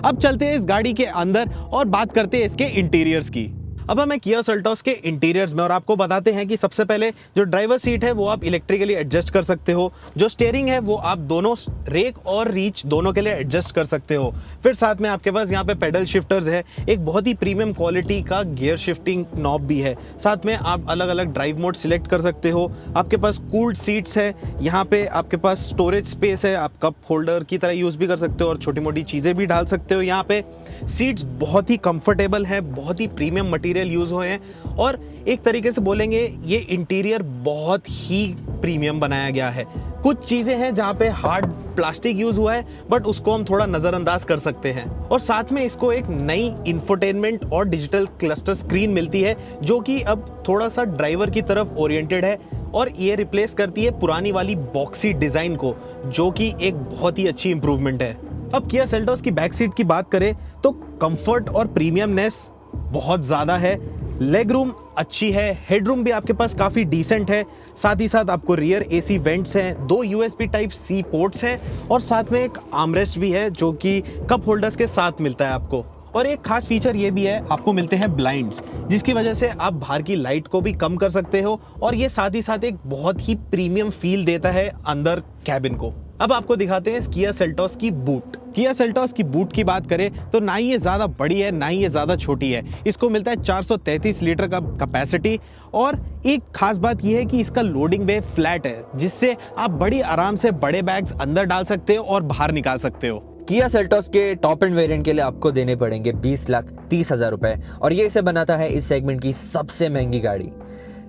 अब चलते हैं इस गाड़ी के अंदर और बात करते हैं इसके इंटीरियर्स की। अब हमें किया सेल्टॉस के इंटीरियर्स में और आपको बताते हैं कि सबसे पहले जो ड्राइवर सीट है वो आप इलेक्ट्रिकली एडजस्ट कर सकते हो, जो स्टीयरिंग है वो आप दोनों रेक और रीच दोनों के लिए एडजस्ट कर सकते हो। फिर साथ में आपके पास यहाँ पे पेडल शिफ्टर्स है, एक बहुत ही प्रीमियम क्वालिटी का गियर शिफ्टिंग नॉब भी है। साथ में आप अलग अलग ड्राइव मोड सिलेक्ट कर सकते हो। आपके पास कूल्ड सीट्स है, यहाँ पे आपके पास स्टोरेज स्पेस है, आप कप होल्डर की तरह यूज भी कर सकते हो और छोटी मोटी चीजें भी डाल सकते हो। यहाँ पे सीट्स बहुत ही कंफर्टेबल है, बहुत ही प्रीमियम मटेरियल यूज हुए हैं और एक तरीके से बोलेंगे ये इंटीरियर बहुत ही प्रीमियम बनाया गया है। कुछ चीजें हैं जहां पे हार्ड प्लास्टिक यूज हुआ है बट उसको हम थोड़ा नजरअंदाज कर सकते हैं। और साथ में इसको एक नई इंफोटेनमेंट और डिजिटल क्लस्टर स्क्रीन मिलती है जो कि अब थोड़ा सा ड्राइवर की तरफ ओरिएंटेड है और ये रिप्लेस करती है पुरानी वाली बॉक्सी डिजाइन को, जो कि एक बहुत ही अच्छी इंप्रूवमेंट है। अब किया सेल्टॉस की बैक सीट की बात करें तो कंफर्ट और प्रीमियमनेस बहुत ज़्यादा है, लेग रूम अच्छी है, हेड रूम भी आपके पास काफ़ी डिसेंट है। साथ ही साथ आपको रियर एसी वेंट्स हैं, 2 USB टाइप C पोर्ट्स हैं और साथ में एक आर्मरेस्ट भी है जो कि कप होल्डर्स के साथ मिलता है आपको। और एक खास फीचर ये भी है, आपको मिलते हैं ब्लाइंड्स, जिसकी वजह से आप बाहर की लाइट को भी कम कर सकते हो और ये साथ ही साथ एक बहुत ही प्रीमियम फील देता है अंदर कैबिन को। अब आपको दिखाते हैं किया सेल्टॉस की बूट। किया सेल्टॉस की बूट की बात करें तो ना ही ये ज़्यादा बड़ी है ना ही ये ज़्यादा छोटी है। इसको मिलता है 433 लीटर का कैपेसिटी और एक खास बात यह है कि इसका लोडिंग बे फ्लैट है, जिससे आप बड़ी आराम से बड़े बैग्स अंदर डाल सकते हो और बाहर निकाल सकते हो। किया सेल्टॉस के टॉप एंड वेरिएंट के लिए आपको देने पड़ेंगे 20,30,000 रुपए और ये इसे बनाता है इस सेगमेंट की सबसे महंगी गाड़ी।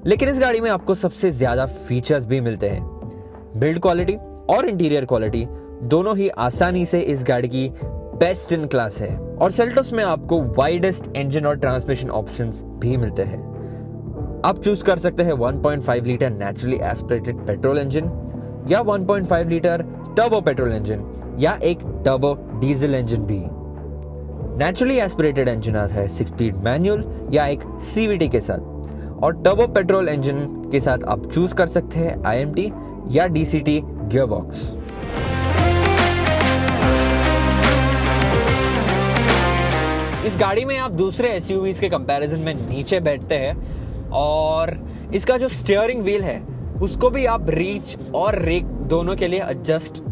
लेकिन इस गाड़ी में आपको सबसे ज्यादा फीचर्स भी मिलते हैं। बिल्ड क्वालिटी और इंटीरियर क्वालिटी दोनों ही आसानी से इस गाड़ी की बेस्ट इन क्लास है और सेल्टॉस में आपको वाइडेस्ट इंजन और ट्रांसमिशन ऑप्शंस भी मिलते हैं। आप चूज कर सकते हैं 1.5 litre naturally aspirated petrol engine या 1.5 लीटर टर्बो पेट्रोल इंजन या एक टर्बो डीजल इंजन भी। नेचुरली एस्पिरेटेड इंजन आता है 6 स्पीड मैनुअल या एक CVT के साथ और टर्बो पेट्रोल इंजन के साथ आप चूज कर सकते हैं IMT या DCT गियरबॉक्स। इस गाड़ी में आप दूसरे SUVs के कंपैरिजन में नीचे बैठते हैं और इसका जो स्टीयरिंग व्हील है उसको भी आप रीच और रेक दोनों के लिए एडजस्ट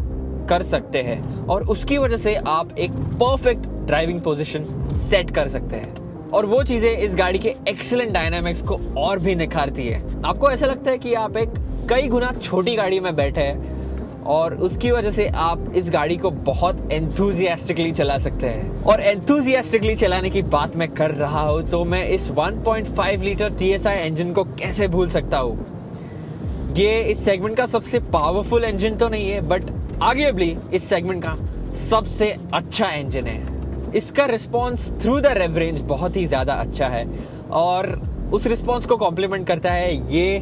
कर सकते हैं और उसकी वजह से आप एक परफेक्ट ड्राइविंग पोजीशन सेट कर सकते हैं। और वो चीजें इस गाड़ी के एक्सीलेंट डायनामिक्स को और भी निखारती है। आपको ऐसा लगता है कि आप एक कई गुना छोटी गाड़ी में बैठे हैं और उसकी वजह से आप इस गाड़ी को बहुत एंथुजियास्टिकली चला सकते हैं। और एंथुजियास्टिकली चलाने की बात मैं कर रहा हूं तो मैं इस 1.5 लीटर TSI इंजन को कैसे भूल सकता हूं। ये इस सेगमेंट का सबसे पावरफुल इंजन तो नहीं है, बट आर्ग्यूएबली इस सेगमेंट का सबसे अच्छा इंजन है। इसका response through the rev range बहुत ही ज्यादा अच्छा है और उस रिस्पॉन्स को कॉम्प्लीमेंट करता है ये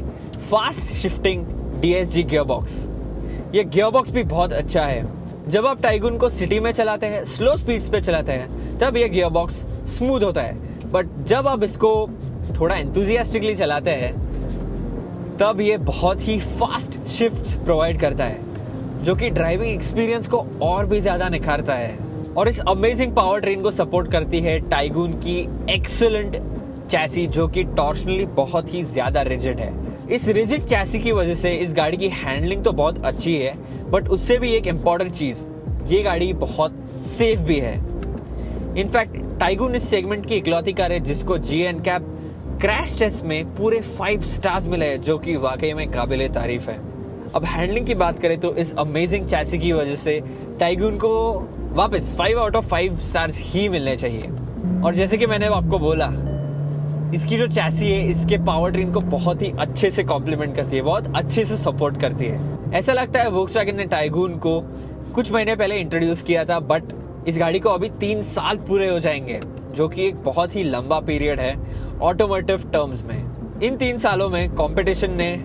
फास्ट शिफ्टिंग DSG गियरबॉक्स। ये गियरबॉक्स भी बहुत अच्छा है। जब आप टाइगुन को सिटी में चलाते हैं, स्लो स्पीड्स पे चलाते हैं, तब ये गियरबॉक्स स्मूथ होता है, बट जब आप इसको थोड़ा एंथुजियास्टिकली चलाते हैं तब ये बहुत ही फास्ट शिफ्ट्स प्रोवाइड करता है, जो कि ड्राइविंग एक्सपीरियंस को और भी ज्यादा निखारता है। और इस अमेजिंग पावर ट्रेन को सपोर्ट करती है टाइगुन की एक्सीलेंट चैसी, जो कि टॉर्शनली बहुत ही ज्यादा रिजिड है। इस रिजिड चैसी की वजह से इस गाड़ी की हैंडलिंग तो बहुत अच्छी है, बट उससे भी एक इम्पॉर्टेंट चीज, ये गाड़ी बहुत सेफ भी है। इनफैक्ट टाइगुन इस सेगमेंट की इकलौती कार है जिसको GE NCAP क्रैश टेस्ट में पूरे 5 स्टार्स मिले हैं, जो कि वाकई में काबिले तारीफ है। अब हैंडलिंग की बात करें तो इस अमेजिंग चैसी की वजह से टाइगुन को वापस 5 आउट ऑफ 5 स्टार्स ही मिलने चाहिए। और जैसे कि मैंने आपको बोला, इसकी जो चैसी है इसके पावर ट्रेन को बहुत ही अच्छे से कॉम्प्लीमेंट करती है, बहुत अच्छे से सपोर्ट करती है। ऐसा लगता है वोक्सवैगन ने टाइगुन को कुछ महीने पहले इंट्रोड्यूस किया था, बट इस गाड़ी को अभी 3 साल पूरे हो जाएंगे, जो कि एक बहुत ही लंबा पीरियड है ऑटोमोटिव टर्म्स में। इन 3 सालों में कंपटीशन ने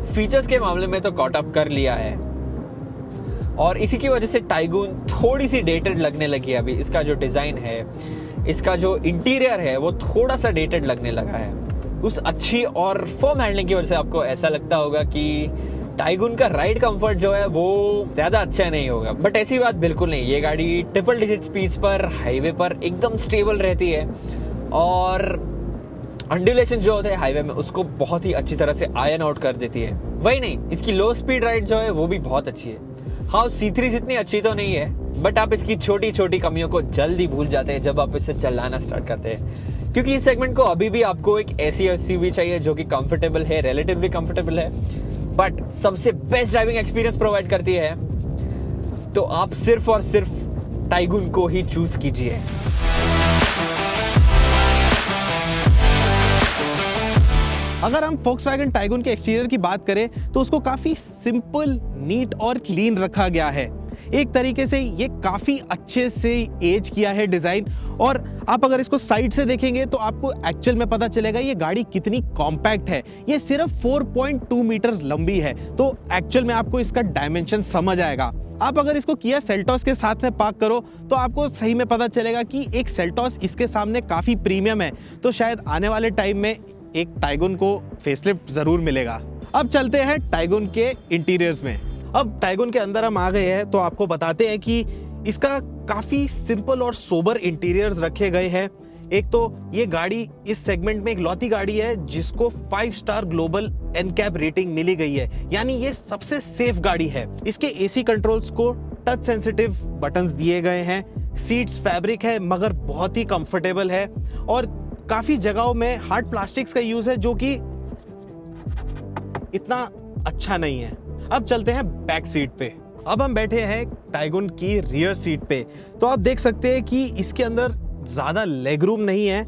फीचर्स के मामले में तो कॉट अप कर लिया है और इसी की वजह से टाइगुन थोड़ी सी डेटेड लगने लगी है। अभी इसका जो डिजाइन है, इसका जो इंटीरियर है, वो थोड़ा सा डेटेड लगने लगा है। उस अच्छी और फर्म हैंडलिंग की वजह से आपको ऐसा लगता होगा कि टाइगुन का राइड कंफर्ट जो है वो ज्यादा अच्छा नहीं होगा, बट ऐसी बात बिल्कुल नहीं। ये गाड़ी ट्रिपल डिजिट स्पीड्स पर हाईवे पर एकदम स्टेबल रहती है और अंडुलेशन जो होते हैं हाईवे में उसको बहुत ही अच्छी तरह से आयन आउट कर देती है। वही नहीं, इसकी लो स्पीड राइड जो है वो भी बहुत अच्छी है। हाँ, C3 जितनी अच्छी तो नहीं है, बट आप इसकी छोटी छोटी कमियों को जल्दी भूल जाते हैं जब आप इसे चलाना स्टार्ट करते हैं, क्योंकि इस सेगमेंट को अभी भी आपको एक ऐसी SUV चाहिए जो कि कंफर्टेबल है, रिलेटिवली कंफर्टेबल है, बट सबसे बेस्ट ड्राइविंग एक्सपीरियंस प्रोवाइड करती है। तो आप सिर्फ और सिर्फ टाइगुन को ही चूज कीजिए। अगर हम Volkswagen टाइगुन के एक्सटीरियर की बात करें तो उसको काफी सिंपल, नीट और क्लीन रखा गया है। एक तरीके से ये काफी अच्छे से एज किया है डिजाइन, और आप अगर इसको साइड से देखेंगे तो आपको एक्चुअल में पता चलेगा ये गाड़ी कितनी कॉम्पैक्ट है। ये सिर्फ 4.2 मीटर्स लंबी है, तो एक्चुअल में आपको इसका डायमेंशन समझ आएगा। आप अगर इसको किया सेल्टॉस के साथ में पार्क करो तो आपको सही में पता चलेगा कि एक सेल्टॉस इसके सामने काफी प्रीमियम है, तो शायद आने वाले टाइम में एक टाइगुन को फेसलिफ्ट जरूर मिलेगा। अब चलते हैं टाइगुन के इंटीरियर्स में। अब टाइगुन के अंदर हम आ गए हैं तो आपको बताते हैं कि इसका काफी सिंपल और सोबर इंटीरियर्स रखे गए हैं। एक तो ये गाड़ी इस सेगमेंट में एक लौती गाड़ी है जिसको 5 स्टार ग्लोबल NCAP रेटिंग मिली गई है, यानी ये सबसे सेफ गाड़ी है। इसके AC कंट्रोल्स को टच सेंसिटिव बटन्स दिए गए हैं। सीट्स फैब्रिक है मगर बहुत ही कंफर्टेबल है, और काफी जगहों में हार्ड प्लास्टिक्स का यूज है जो कि इतना अच्छा नहीं है। अब चलते हैं बैक सीट पे। अब हम बैठे हैं टाइगुन की रियर सीट पे, तो आप देख सकते हैं कि इसके अंदर ज्यादा लेग रूम नहीं है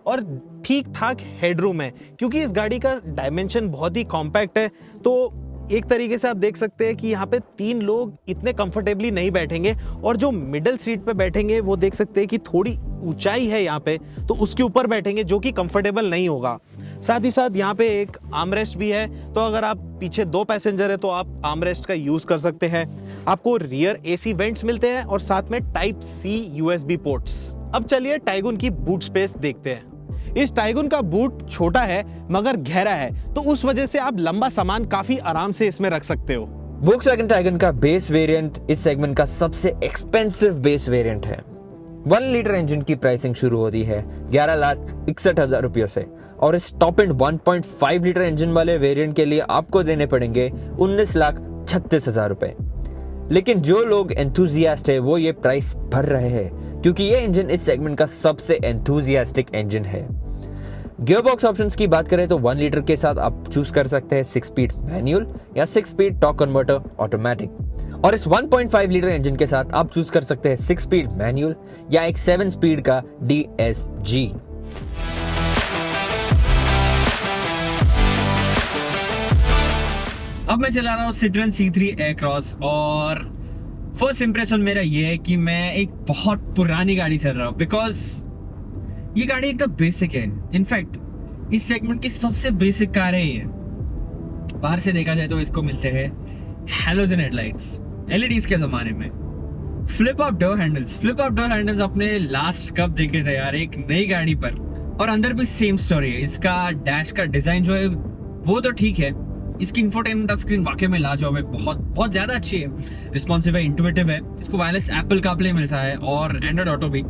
और ठीक ठाक हेडरूम है, क्योंकि इस गाड़ी का डायमेंशन बहुत ही कॉम्पैक्ट है। तो एक तरीके से आप देख सकते हैं कि यहाँ पे 3 लोग इतने कंफर्टेबली नहीं बैठेंगे, और जो मिडिल सीट पे बैठेंगे वो देख सकते हैं कि थोड़ी ऊंचाई है यहाँ पे, तो उसके ऊपर बैठेंगे जो कि कंफर्टेबल नहीं होगा। साथ ही साथ यहाँ पे एक आर्मरेस्ट भी है, तो अगर आप पीछे 2 पैसेंजर है तो आप आर्मरेस्ट का यूज कर सकते हैं। आपको रियर AC वेंट्स मिलते हैं और साथ में टाइप C USB पोर्ट्स। अब चलिए टाइगुन की बूट स्पेस देखते हैं। इस टाइगुन का बूट छोटा है मगर गहरा है, तो उस वजह से आप लंबा सामान काफी आराम से इसमें रख सकते हो। Volkswagen टाइगुन का बेस वेरिएंट इस सेगमेंट का सबसे एक्सपेंसिव बेस वेरिएंट है। 1 लीटर इंजन की प्राइसिंग शुरू होती है 11,61,000 रुपयों से, और इस टॉप एंड 1.5 लीटर इंजन वाले वेरिएंट के लिए आपको देने पड़ेंगे 19,36,000 रुपए। लेकिन जो लोग एंथुजियास्ट है वो ये प्राइस भर रहे हैं क्योंकि ये इंजन इस सेगमेंट का सबसे एंथुजियास्टिक इंजन है। गियरबॉक्स ऑप्शंस की बात करें तो 1 लीटर के साथ आप चूज कर सकते हैं 6 स्पीड मैनुअल या 6 स्पीड टॉर्क कन्वर्टर ऑटोमेटिक, और इस 1.5 लीटर इंजन के साथ आप चूज कर सकते हैं 6 स्पीड मैनुअल या एक 7 स्पीड का DSG। अब मैं चला रहा हूँ Citroen C3 Aircross और फर्स्ट इंप्रेशन मेरा ये है कि मैं एक बहुत पुरानी गाड़ी चल रहा हूँ, बिकॉज ये गाड़ी एकदम बेसिक है। इनफैक्ट इस सेगमेंट की सबसे बेसिक कार है ये। बाहर से देखा जाए तो इसको मिलते हैं हैलोजन हेडलाइट्स LEDs के जमाने में। फ्लिप अप डोर हैंडल्स अपने लास्ट कब देखे थे यार एक नई गाड़ी पर, और अंदर भी सेम स्टोरी है। इसका डैश का डिजाइन जो है वो तो ठीक है, इसकी इंफोटेनमेंट टच स्क्रीन वाकई में लाजवाब है, बहुत ज्यादा अच्छी है, रिस्पॉन्सिव है, इंटुइटिव है। इसको वायरलेस एप्पल कारप्ले मिलता है और एंड्रॉइड ऑटो भी।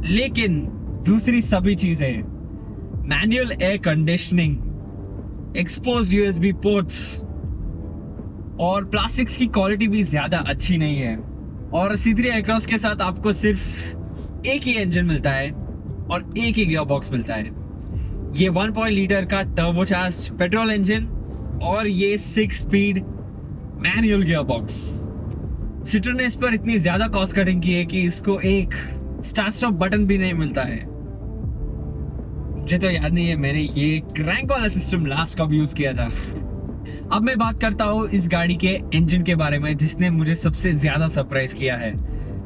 लेकिन दूसरी सभी चीजें, manual air conditioning, exposed USB ports और प्लास्टिक्स की क्वालिटी भी ज्यादा अच्छी नहीं है। और C3 Aircross के साथ आपको सिर्फ एक ही इंजन मिलता है और एक ही गियर बॉक्स मिलता है। ये 1 लीटर का टर्बोचार्ज्ड पेट्रोल इंजन और ये 6 speed manual gear box. Citroen ने इस पर इतनी ज्यादा कॉस्ट कटिंग की है कि इसको एक स्टार्ट स्टॉप बटन भी नहीं मिलता है। मुझे तो याद नहीं है मैंने ये क्रैंक वाला सिस्टम लास्ट कब यूज किया था। अब मैं बात करता हूँ इस गाड़ी के इंजन के बारे में जिसने मुझे सबसे ज्यादा सरप्राइज किया है।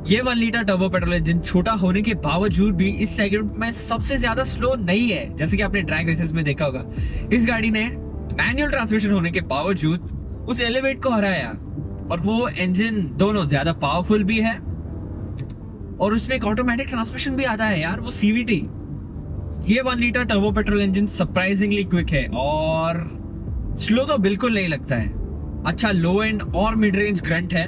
ये 1 लीटर टर्बो पेट्रोल इंजन छोटा होने के बावजूद भी इस सेगमेंट में सबसे ज्यादा स्लो नहीं है, जैसे कि आपने ड्रैग रेसेस में देखा होगा। इस गाड़ी ने मैनुअल ट्रांसमिशन होने के बावजूद उस एलिवेट को हराया, और वो इंजन दोनों ज्यादा पावरफुल भी है और उसमें एक ऑटोमेटिक ट्रांसमिशन भी आता है यार, वो CVT। ये 1 litre turbo petrol engine surprisingly quick है और स्लो तो बिल्कुल नहीं लगता है। अच्छा लो एंड और मिड रेंज ग्रंट है,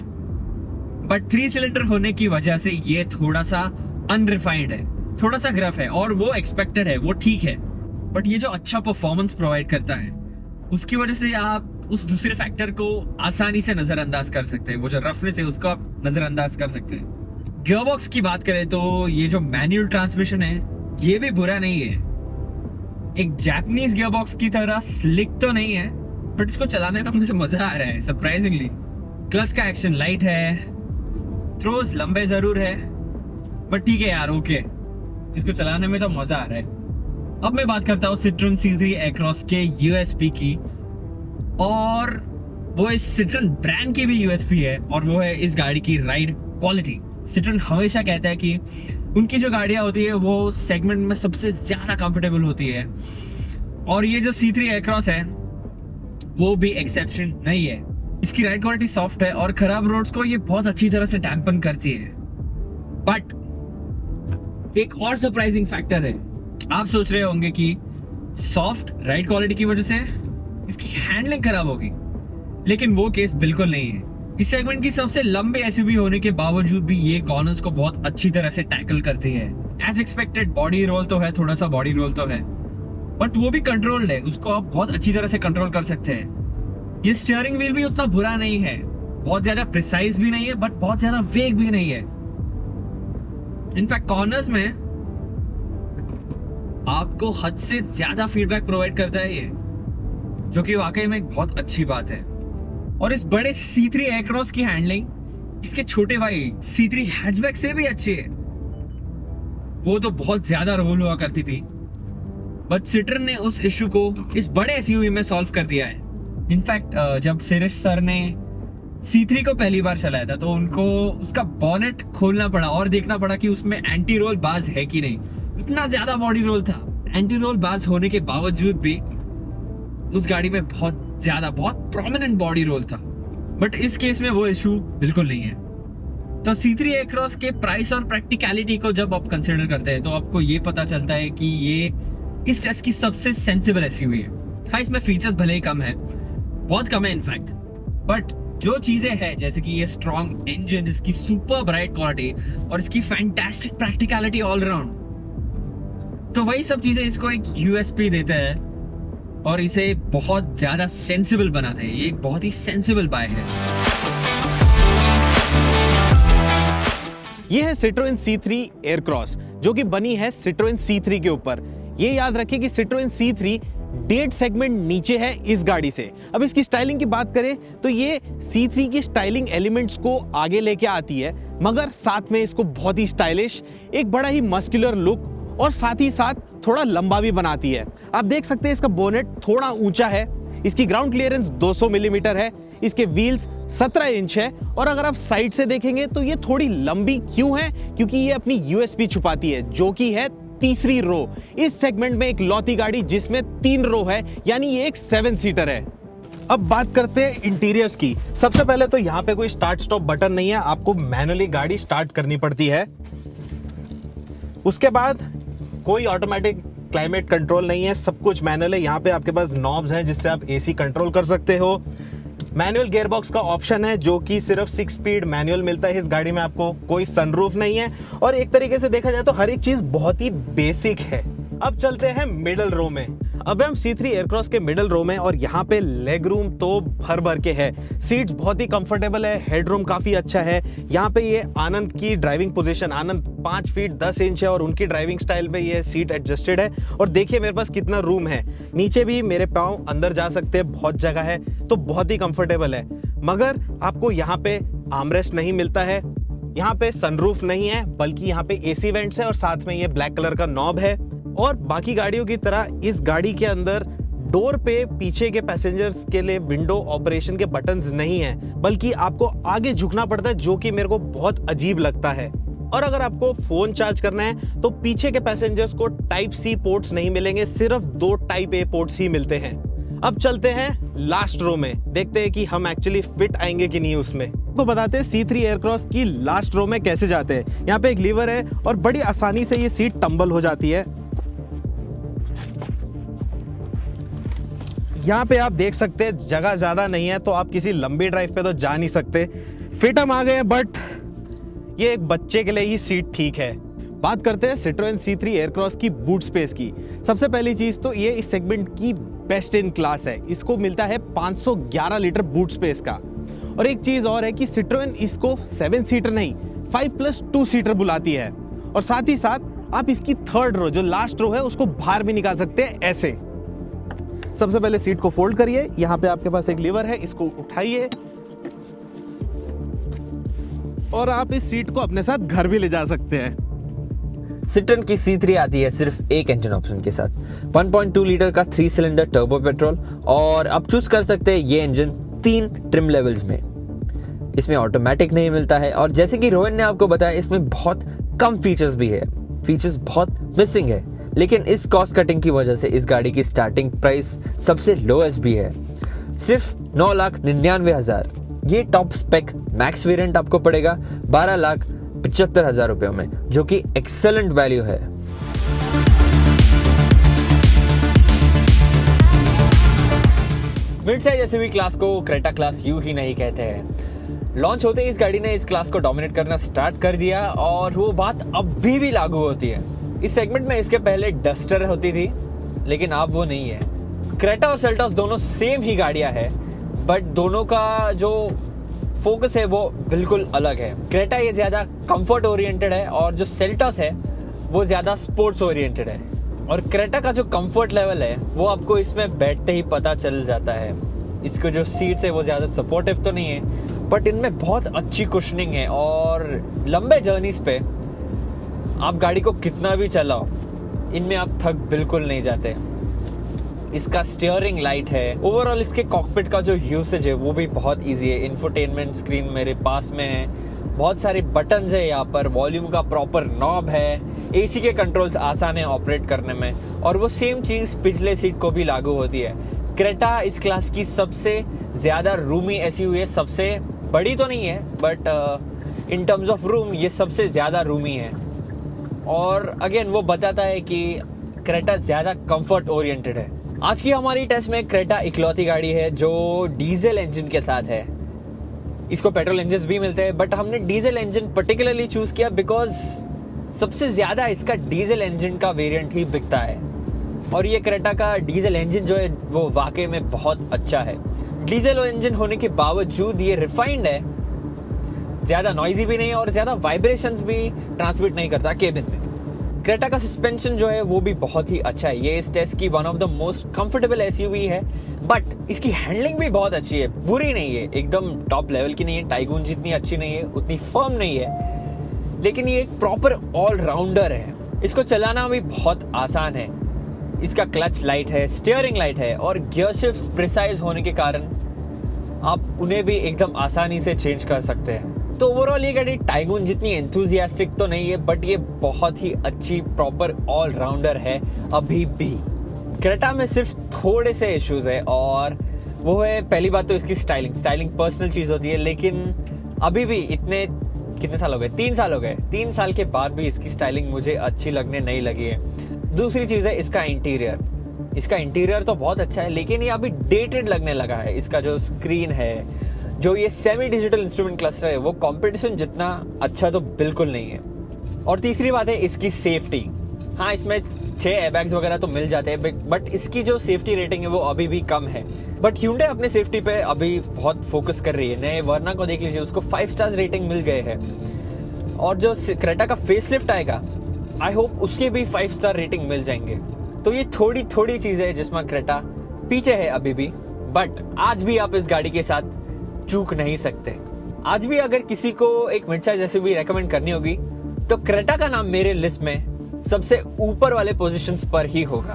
बट 3 सिलेंडर होने की वजह से ये थोड़ा सा अनरिफाइंड है, थोड़ा सा ग्रफ है, और वो एक्सपेक्टेड है, वो ठीक है। बट ये जो अच्छा परफॉर्मेंस प्रोवाइड करता है उसकी वजह से आप उस दूसरे फैक्टर को आसानी से नजरअंदाज कर सकते हैं। वो जो रफनेस है उसको आप नजरअंदाज कर सकते हैं। गियरबॉक्स की बात करें तो ये जो मैनुअल ट्रांसमिशन है ये भी बुरा नहीं है। एक जापानीज गियरबॉक्स की तरह स्लिक तो नहीं है, बट इसको चलाने में मुझे मजा आ रहा है सरप्राइजिंगली। क्लच का एक्शन लाइट है, थ्रोज लंबे जरूर है, बट ठीक है यार, ओके, इसको चलाने में तो मजा आ रहा है। अब मैं बात करता हूँ Citroen C3 Aircross के USP की, और वो इस Citroen ब्रांड की भी USP है, और वो है इस गाड़ी की राइड क्वालिटी। Citroen हमेशा कहता है कि उनकी जो गाड़ियां होती है वो सेगमेंट में सबसे ज्यादा कंफर्टेबल होती है, और ये जो C3 Aircross है वो भी एक्सेप्शन नहीं है। इसकी राइड क्वालिटी सॉफ्ट है और खराब रोड्स को ये बहुत अच्छी तरह से डैम्पन करती है। बट एक और सरप्राइजिंग फैक्टर है, आप सोच रहे होंगे कि सॉफ्ट राइड क्वालिटी की वजह से इसकी हैंडलिंग खराब होगी, लेकिन वो केस बिल्कुल नहीं है। इस सेगमेंट की सबसे लंबे SUV होने के बावजूद भी ये कॉर्नर्स को बहुत अच्छी तरह से टैकल करती है। एज एक्सपेक्टेड बॉडी रोल तो है, थोड़ा सा बॉडी रोल तो है, बट वो भी कंट्रोल्ड है, उसको आप बहुत अच्छी तरह से कंट्रोल कर सकते हैं। ये स्टीयरिंग व्हील भी उतना बुरा नहीं है, बहुत ज्यादा प्रिसाइज भी नहीं है, बट बहुत ज्यादा वेग भी नहीं है। इनफैक्ट कॉर्नर्स में आपको हद से ज्यादा फीडबैक प्रोवाइड करता है ये, जो कि वाकई में एक बहुत अच्छी बात है। और इस बड़े C3 Aircross की हैंडलिंग इसके छोटे भाई C3 हैचबैक से भी अच्छी है। वो तो बहुत ज्यादा रोल हुआ करती थी, बट Citroen ने उस इशू को इस बड़े SUV में सॉल्व कर दिया है। इनफैक्ट जब सिरिश सर ने C3 को पहली बार चलाया था तो उनको उसका बॉनेट खोलना पड़ा और देखना पड़ा कि उसमें एंटी रोल बाज है कि नहीं। इतना ज्यादा बॉडी रोल था, एंटी रोल बाज होने के बावजूद भी उस गाड़ी में बहुत प्रोमिनेंट बॉडी रोल था, बट इस केस में वो इशू बिल्कुल नहीं है। तो C3 Aircross के प्राइस और प्रैक्टिकलिटी को जब आप कंसिडर करते हैं तो आपको ये पता चलता है कि ये इस टेस्ट की सबसे सेंसिबल SUV है। हाँ, इसमें फीचर्स भले ही कम है, बहुत कम है इनफैक्ट, बट जो चीजें हैं जैसे कि ये स्ट्रॉन्ग इंजन, इसकी सुपर ब्राइट क्वालिटी और इसकी फैंटास्टिक प्रैक्टिकलिटी ऑल राउंड, तो वही सब चीजें इसको एक USP देते हैं और इसे बहुत ज्यादा सेंसिबल बनाते हैं। ये एक बहुत ही सेंसिबल बाइक है। ये है Citroen C3 Aircross जो कि बनी है Citroen C3 के ऊपर। ये याद रखिए कि Citroen C3 1.5 सेगमेंट नीचे है इस गाड़ी से। अब इसकी स्टाइलिंग की बात करें तो ये C3 की स्टाइलिंग एलिमेंट्स को आगे लेके आती है, मगर साथ में इसको बहुत ही स्टाइलिश, एक बड़ा ही मस्कुलर लुक और साथ ही साथ थोड़ा लंबा भी बनाती है। आप देख सकते हैं इसका बोनेट थोड़ा ऊंचा है, इसकी ग्राउंड क्लियरेंस 200 मिलीमीटर है, इसके व्हील्स 17 इंच है और अगर आप साइड से देखेंगे तो ये थोड़ी लंबी क्यों है, क्योंकि ये अपनी यूएसपी छुपाती है जो कि है तीसरी रो। इस सेगमेंट में एक लौती गाड़ी जिसमें 3 रो है, यानी ये एक 7 सीटर है। अब बात करते हैं इंटीरियर्स की। सबसे पहले तो यहाँ पे कोई स्टार्ट स्टॉप बटन नहीं है, आपको मैनुअली गाड़ी स्टार्ट करनी पड़ती है। उसके बाद कोई ऑटोमेटिक क्लाइमेट कंट्रोल नहीं है, सब कुछ मैनुअल है। यहाँ पे आपके पास नॉब्स हैं जिससे आप एसी कंट्रोल कर सकते हो। मैनुअल गियरबॉक्स का ऑप्शन है जो कि सिर्फ 6 स्पीड मैनुअल मिलता है इस गाड़ी में, आपको कोई सनरूफ नहीं है और एक तरीके से देखा जाए तो हर एक चीज बहुत ही बेसिक है। अब चलते हैं मिडल रो में। अब हम C3 एयरक्रॉस के मिडल रो में और यहाँ पे लेग रूम तो भर भर के है। सीट्स बहुत ही कंफर्टेबल है, हेडरूम काफी अच्छा है। यहाँ पे ये आनंद की ड्राइविंग पोजीशन, आनंद 5 फीट 10 इंच है और उनकी ड्राइविंग स्टाइल पे ये सीट एडजस्टेड है। और देखिए मेरे पास कितना रूम है, नीचे भी मेरे पाँव अंदर जा सकते हैं, बहुत जगह है, तो बहुत ही कंफर्टेबल है। मगर आपको यहाँ पे आर्मरेस्ट नहीं मिलता है, यहाँ पे सनरूफ नहीं है, बल्कि यहाँ पे एसी वेंट्स है और साथ में ये ब्लैक कलर का नॉब है। और बाकी गाड़ियों की तरह इस गाड़ी के अंदर डोर पे पीछे के पैसेंजर्स के लिए विंडो ऑपरेशन के बटन्स नहीं है, बल्कि आपको आगे झुकना पड़ता है, जो कि मेरे को बहुत अजीब लगता है। और अगर आपको फोन चार्ज करना है तो पीछे के पैसेंजर्स को टाइप सी पोर्ट्स नहीं मिलेंगे, सिर्फ 2 टाइप ए पोर्ट्स ही मिलते हैं। अब चलते हैं लास्ट रो में, देखते हैं कि हम एक्चुअली फिट आएंगे कि नहीं उसमें। आपको बताते हैं C3 एयरक्रॉस की लास्ट रो में कैसे जाते हैं। यहाँ पे एक लीवर है और बड़ी आसानी से ये सीट टंबल हो जाती है। यहाँ पे आप देख सकते हैं जगह ज्यादा नहीं है, तो आप किसी लंबी ड्राइव पे तो जा नहीं सकते। फिट हम आ गए, बट ये एक बच्चे के लिए ही सीट ठीक है। बात करते हैं Citroen C3 एयरक्रॉस की बूट स्पेस की। सबसे पहली चीज तो ये इस सेगमेंट की बेस्ट इन क्लास है, इसको मिलता है 511 लीटर बूट स्पेस का। और एक चीज और है कि Citroen इसको 7 सीटर नहीं 5+2 सीटर बुलाती है। और साथ ही साथ आप इसकी थर्ड रो, जो लास्ट रो है, उसको बाहर भी निकाल सकते हैं ऐसे। सबसे पहले सीट को फोल्ड करिए, यहाँ पे आपके पास एक लीवर है, इसको उठाइए और आप इस सीट को अपने साथ घर भी ले जा सकते हैं। Citroen की C3 आती है सिर्फ एक इंजन ऑप्शन के साथ, 1.2 लीटर का 3 सिलेंडर टर्बो पेट्रोल, और आप चूज कर सकते हैं ये इंजन 3 ट्रिम लेवल्स में। इसमें ऑटोमेटिक नहीं मिलता है और जैसे कि रोहन ने आपको बताया इसमें बहुत कम फीचर्स भी है, फीचर्स बहुत मिसिंग है। लेकिन इस कॉस्ट कटिंग की वजह से इस गाड़ी की स्टार्टिंग प्राइस सबसे लोएस्ट भी है, सिर्फ 9,99,000। ये टॉप स्पेक मैक्स वेरिएंट आपको पड़ेगा 12,75,000 रुपयों में, जो कि एक्सेलेंट वैल्यू है। मिड साइज एसयूवी क्लास को क्रेटा क्लास यूं ही नहीं कहते हैं। लॉन्च होते ही इस गाड़ी ने इस क्लास को डोमिनेट करना स्टार्ट कर दिया और वो बात अभी भी लागू होती है। इस सेगमेंट में इसके पहले डस्टर होती थी, लेकिन अब वो नहीं है। क्रेटा और सेल्टॉस दोनों सेम ही गाड़ियां हैं, बट दोनों का जो फोकस है वो बिल्कुल अलग है। क्रेटा ये ज्यादा कंफर्ट ओरिएंटेड है और जो सेल्टॉस है वो ज्यादा स्पोर्ट्स ओरिएंटेड है। और क्रेटा का जो कंफर्ट लेवल है वो आपको इसमें बैठते ही पता चल जाता है। इसको जो सीट्स है वो ज्यादा सपोर्टिव तो नहीं है, बट इनमें बहुत अच्छी कुशनिंग है और लंबे जर्नीज पे आप गाड़ी को कितना भी चलाओ, इनमें आप थक बिल्कुल नहीं जाते। इसका स्टीयरिंग लाइट है। ओवरऑल इसके कॉकपिट का जो यूसेज है वो भी बहुत इजी है। इंफोटेनमेंट स्क्रीन मेरे पास में है, बहुत सारे बटन्स है यहाँ पर, वॉल्यूम का प्रॉपर नॉब है, एसी के कंट्रोल्स आसान है ऑपरेट करने में, और वो सेम चीज पिछले सीट को भी लागू होती है। क्रेटा इस क्लास की सबसे ज्यादा रूमी एसयूवी है, सबसे बड़ी तो नहीं है but in terms of room ये सबसे ज्यादा रूमी है। और अगेन वो बताता है कि क्रेटा ज्यादा कंफर्ट ओरिएंटेड है। आज की हमारी टेस्ट में क्रेटा इकलौती गाड़ी है जो डीजल इंजन के साथ है। इसको पेट्रोल इंजन भी मिलते हैं, बट हमने डीजल इंजन पर्टिकुलरली चूज किया बिकॉज सबसे ज्यादा इसका डीजल इंजन का वेरिएंट ही बिकता है। और ये क्रेटा का डीजल इंजन जो है वो वाकई में बहुत अच्छा है। डीजल इंजन होने के बावजूद ये रिफाइंड है, ज्यादा नॉइजी भी नहीं है और ज्यादा वाइब्रेशंस भी ट्रांसमिट नहीं करता केबिन में। क्रेटा का सस्पेंशन जो है वो भी बहुत ही अच्छा है। ये इस टेस्ट की one of the most comfortable SUV है, बट इसकी हैंडलिंग भी बहुत अच्छी है, बुरी नहीं है, एकदम टॉप लेवल की नहीं है, टाइगून जितनी अच्छी नहीं है, उतनी फर्म नहीं है, लेकिन ये एक प्रॉपर ऑलराउंडर है। इसको चलाना भी बहुत आसान है। इसका क्लच लाइट है, स्टीयरिंग लाइट है और गियर शिफ्ट प्रिसाइज होने के कारण आप उन्हें भी एकदम आसानी से चेंज कर सकते हैं। तो ओवरऑल ये गाड़ी टाइगून जितनी एंथुजियास्टिक तो नहीं है, बट ये बहुत ही अच्छी प्रॉपर ऑलराउंडर है अभी भी। क्रेटा में सिर्फ थोड़े से इश्यूज है और वो है, पहली बात तो इसकी स्टाइलिंग पर्सनल चीज होती है, लेकिन अभी भी कितने साल हो गए, 3 साल हो गए, 3 साल के बाद भी इसकी स्टाइलिंग मुझे अच्छी लगने नहीं लगी है। दूसरी चीज है इसका इंटीरियर तो बहुत अच्छा है, लेकिन ये अभी डेटेड लगने लगा है। इसका जो स्क्रीन है, जो ये सेमी डिजिटल इंस्ट्रूमेंट क्लस्टर है, वो कंपटीशन जितना अच्छा तो बिल्कुल नहीं है। और तीसरी बात है इसकी सेफ्टी। हाँ, इसमें 6 एयरबैग्स वगैरह तो मिल जाते हैं, बट इसकी जो सेफ्टी रेटिंग है वो अभी भी कम है। बट Hyundai अपने सेफ्टी पे अभी बहुत फोकस कर रही है। नए वर्ना को देख लीजिए, उसको 5 स्टार्स रेटिंग मिल गए हैं। और जो क्रेटा का फेसलिफ्ट आएगा, आई होप उसके भी 5 स्टार रेटिंग मिल जाएंगे। तो ये थोड़ी चीजें है जिसमें क्रेटा पीछे है अभी भी, बट आज भी आप इस गाड़ी के साथ चूक नहीं सकते। आज भी अगर किसी को एक मिड साइज एसयूवी रेकमेंड करनी होगी तो क्रेटा का नाम मेरे लिस्ट में सबसे ऊपर वाले पोजीशंस पर ही होगा।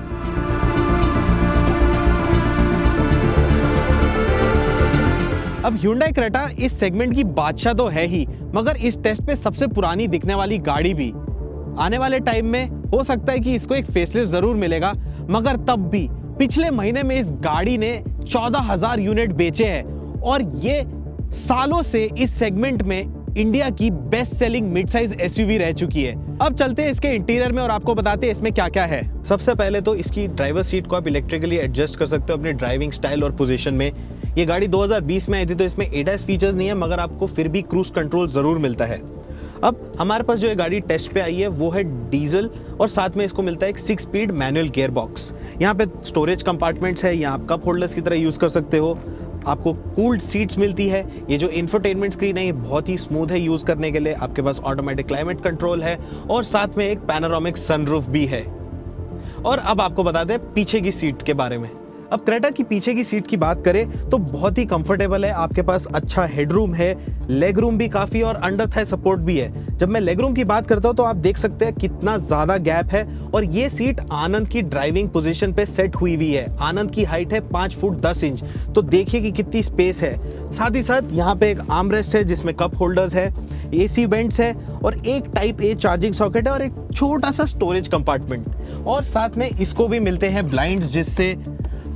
अब Hyundai क्रेटा इस सेगमेंट की बादशाह तो है ही, मगर इस टेस्ट पे सबसे पुरानी दिखने वाली गाड़ी भी। आने वाले टाइम में हो सकता है कि इसको एक फेसलिफ्ट जरूर मिलेगा, मगर तब भी पिछले महीने में इस गाड़ी ने 14,000 यूनिट बेचे हैं और ये सालों से इस सेगमेंट में इंडिया की best selling mid size SUV रह चुकी है। अब चलते हैं इसके इंटीरियर में और आपको बताते हैं इसमें क्या क्या है। सबसे पहले तो इसकी ड्राइवर सीट को आप इलेक्ट्रिकली एडजस्ट कर सकते हो अपने ड्राइविंग स्टाइल और पोजीशन में। ये गाड़ी 2020 में आई थी, तो इसमें ADAS फीचर्स नहीं है, मगर आपको फिर भी क्रूज कंट्रोल जरूर मिलता है। अब हमारे पास जो ये गाड़ी टेस्ट पे आई है वो है डीजल और साथ में इसको मिलता है एक 6 स्पीड मैनुअल गियर बॉक्स। यहाँ पे स्टोरेज कंपार्टमेंट्स है, यहाँ आप कप होल्डर्स की तरह यूज कर सकते हो। आपको कूल्ड सीट्स मिलती है। ये जो इंफोटेनमेंट स्क्रीन है ये बहुत ही स्मूथ है यूज करने के लिए। आपके पास ऑटोमेटिक क्लाइमेट कंट्रोल है और साथ में एक पैनोरामिक सनरूफ भी है। और अब आपको बता दें पीछे की सीट के बारे में। अब क्रेटा की पीछे की सीट की बात करें तो बहुत ही कंफर्टेबल है। आपके पास अच्छा हेडरूम है, लेग रूम भी काफी और अंडर थाई सपोर्ट भी है। जब मैं लेग रूम की बात करता हूं तो आप देख सकते हैं कितना ज्यादा गैप है और ये सीट आनंद की ड्राइविंग पोजीशन पे सेट हुई हुई है। आनंद की हाइट है 5 फुट 10 इंच, तो देखिए कि कितनी स्पेस है। साथ ही साथ यहाँ पे एक आर्म रेस्ट है जिसमें कप होल्डर्स है, AC वेंट्स है और एक टाइप A चार्जिंग सॉकेट है और एक छोटा सा स्टोरेज कंपार्टमेंट। और साथ में इसको भी मिलते हैं ब्लाइंड्स, जिससे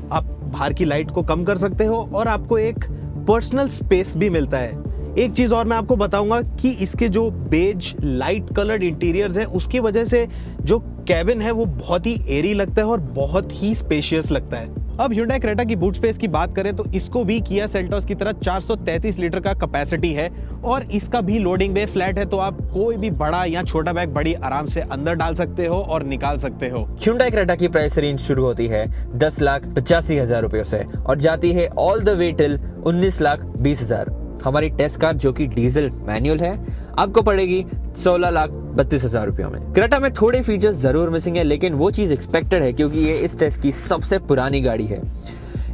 आप बाहर की लाइट को कम कर सकते हो और आपको एक पर्सनल स्पेस भी मिलता है। एक चीज और मैं आपको बताऊंगा कि इसके जो बेज लाइट कलर्ड इंटीरियर्स है उसकी वजह से जो कैबिन है वो बहुत ही एरी लगता है और बहुत ही स्पेशियस लगता है। अब Hyundai क्रेटा की बूट स्पेस की बात करें तो इसको भी Kia Seltos की तरह 433 लीटर का कैपेसिटी है और इसका भी लोडिंग बे फ्लैट है, तो आप कोई भी बड़ा या छोटा बैग बड़ी आराम से अंदर डाल सकते हो और निकाल सकते हो। Hyundai क्रेटा की प्राइस रेंज शुरू होती है 10,85,000 रुपयों से और जाती है ऑल द वे टिल 19,20,000। हमारी टेस्ट कार जो कि डीजल मैनुअल है आपको पड़ेगी 16,32,000 रुपयों में। क्रेटा में थोड़े फीचर्स जरूर मिसिंग है, लेकिन वो चीज एक्सपेक्टेड है क्योंकि ये इस टेस्ट की सबसे पुरानी गाड़ी है।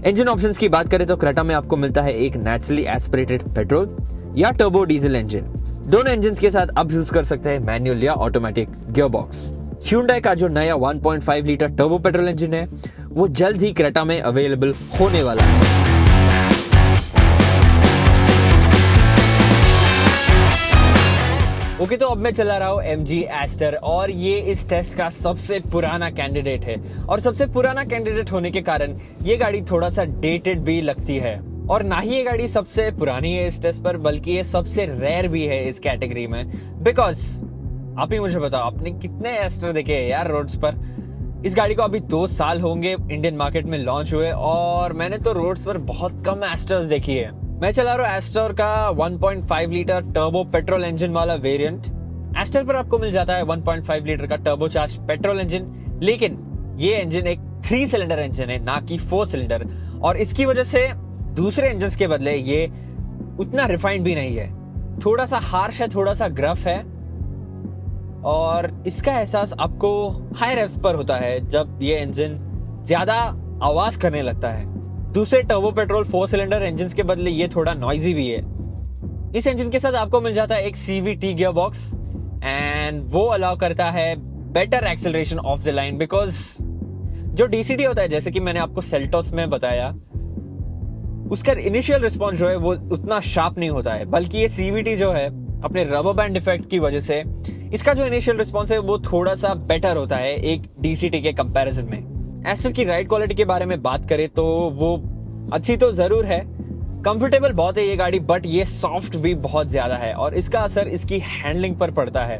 इंजन ऑप्शंस की बात करें तो क्रेटा में आपको मिलता है एक नेचुरली एस्पिरेटेड पेट्रोल या टर्बो डीजल इंजन। दोनों इंजन के साथ आप यूज कर सकते हैं मैनुअल या ऑटोमेटिक गियर बॉक्स। Hyundai का जो नया 1.5 लीटर टर्बो पेट्रोल इंजन है वो जल्द ही क्रेटा में अवेलेबल होने वाला है। ओके, तो अब मैं चला रहा हूँ MG Aster और ये इस टेस्ट का सबसे पुराना कैंडिडेट है और सबसे पुराना कैंडिडेट होने के कारण ये गाड़ी थोड़ा सा डेटेड भी लगती है। और ना ही ये गाड़ी सबसे पुरानी है इस टेस्ट पर, बल्कि ये सबसे रेयर भी है इस कैटेगरी में। बिकॉज आप ही मुझे बताओ, आपने कितने एस्टर देखे हैं यार रोड्स पर? इस गाड़ी को अभी 2 साल होंगे इंडियन मार्केट में लॉन्च हुए और मैंने तो रोड्स पर बहुत कम एस्टर्स देखी है। मैं चला रहा हूँ एस्टर का 1.5 लीटर टर्बो पेट्रोल इंजन वाला वेरिएंट। एस्टर पर आपको मिल जाता है 1.5 लीटर का टर्बो चार्ज पेट्रोल इंजन, लेकिन ये इंजन एक 3 सिलेंडर इंजन है, ना कि 4 सिलेंडर। और इसकी वजह से दूसरे इंजन के बदले ये उतना रिफाइंड भी नहीं है। थोड़ा सा हार्श है, थोड़ा सा ग्रफ है, और इसका एहसास आपको हाई रेव्स पर होता है जब ये इंजन ज्यादा आवाज करने लगता है। दूसरे टर्बो पेट्रोल 4 सिलेंडर इंजन के बदले ये थोड़ा नॉइजी भी है। इस इंजन के साथ आपको मिल जाता है एक CVT गियर बॉक्स, एंड वो अलाउ करता है better acceleration of the line, because जो DCT होता है, जैसे कि मैंने आपको सेल्टोस में बताया, उसका इनिशियल रिस्पॉन्स जो है वो उतना शार्प नहीं होता है, बल्कि ये CVT जो है अपने रबर बैंड इफेक्ट की वजह से इसका जो इनिशियल रिस्पॉन्स है वो थोड़ा सा बेटर होता है एक DCT के कंपैरिजन में। एस्टर की राइड क्वालिटी के बारे में बात करें तो वो अच्छी तो जरूर है, कंफर्टेबल बहुत है ये गाड़ी, बट ये सॉफ्ट भी बहुत ज्यादा है और इसका असर इसकी हैंडलिंग पर पड़ता है।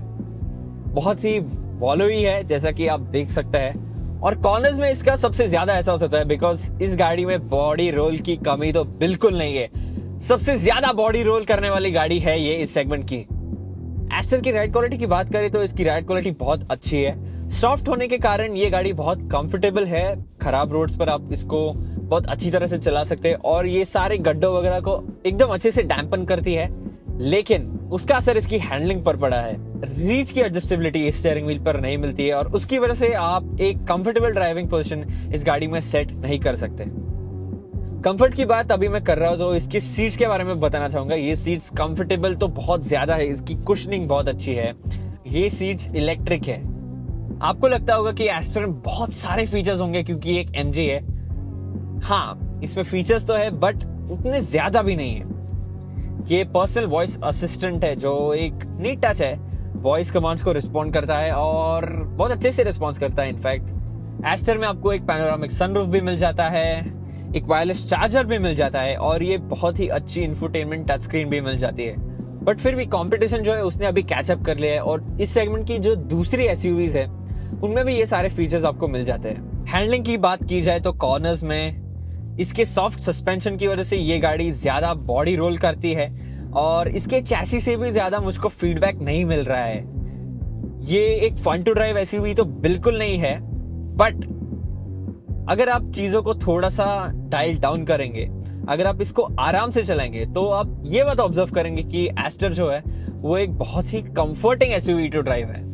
बहुत ही वॉलोई है जैसा कि आप देख सकते हैं, और कॉर्नर्स में इसका सबसे ज्यादा एहसास होता है बिकॉज इस गाड़ी में बॉडी रोल की कमी तो बिल्कुल नहीं है। सबसे ज्यादा बॉडी रोल करने वाली गाड़ी है ये इस सेगमेंट की। एस्टर की राइड क्वालिटी की बात करें तो इसकी राइड क्वालिटी बहुत अच्छी है। सॉफ्ट होने के कारण ये गाड़ी बहुत कंफर्टेबल है। खराब रोड्स पर आप इसको बहुत अच्छी तरह से चला सकते हैं और ये सारे गड्ढों वगैरह को एकदम अच्छे से डैम्पन करती है, लेकिन उसका असर इसकी हैंडलिंग पर पड़ा है। रीच की एडजस्टेबिलिटी स्टीयरिंग व्हील पर नहीं मिलती है और उसकी वजह से आप एक कंफर्टेबल ड्राइविंग पोजीशन इस गाड़ी में सेट नहीं कर सकते। कंफर्ट की बात अभी मैं कर रहा हूं तो इसकी सीट्स के बारे में बताना चाहूंगा। ये सीट्स कंफर्टेबल तो बहुत ज्यादा है, इसकी कुशनिंग बहुत अच्छी है। ये सीट्स इलेक्ट्रिक है। आपको लगता होगा कि एस्टर में बहुत सारे फीचर्स होंगे क्योंकि एक MG है। हाँ, इसमें फीचर्स तो है बट उतने ज्यादा भी नहीं है। ये पर्सनल वॉइस असिस्टेंट है जो एक नीट टच है, वॉइस कमांड्स को रिस्पॉन्ड करता है और बहुत अच्छे से रिस्पॉन्स करता है। इनफैक्ट एस्टर में आपको एक पैनोरामिक सनरूफ भी मिल जाता है, एक वायरलेस चार्जर भी मिल जाता है और ये बहुत ही अच्छी इंफोटेनमेंट टच स्क्रीन भी मिल जाती है। बट फिर भी कंपटीशन जो है उसने अभी कैचअप कर लिया है और इस सेगमेंट की जो दूसरी SUVs है उनमें भी ये सारे फीचर्स आपको मिल जाते हैं। हैंडलिंग की बात की जाए तो कॉर्नर्स में इसके सॉफ्ट सस्पेंशन की वजह से ये गाड़ी ज्यादा बॉडी रोल करती है और इसके चैसी से भी ज्यादा मुझको फीडबैक नहीं मिल रहा है। ये एक फन टू ड्राइव SUV तो बिल्कुल नहीं है, बट अगर आप चीजों को थोड़ा सा डायल डाउन करेंगे, अगर आप इसको आराम से चलाएंगे तो आप ये बात ऑब्जर्व करेंगे कि एस्टर जो है वो एक बहुत ही कंफर्टिंग SUV टू ड्राइव है।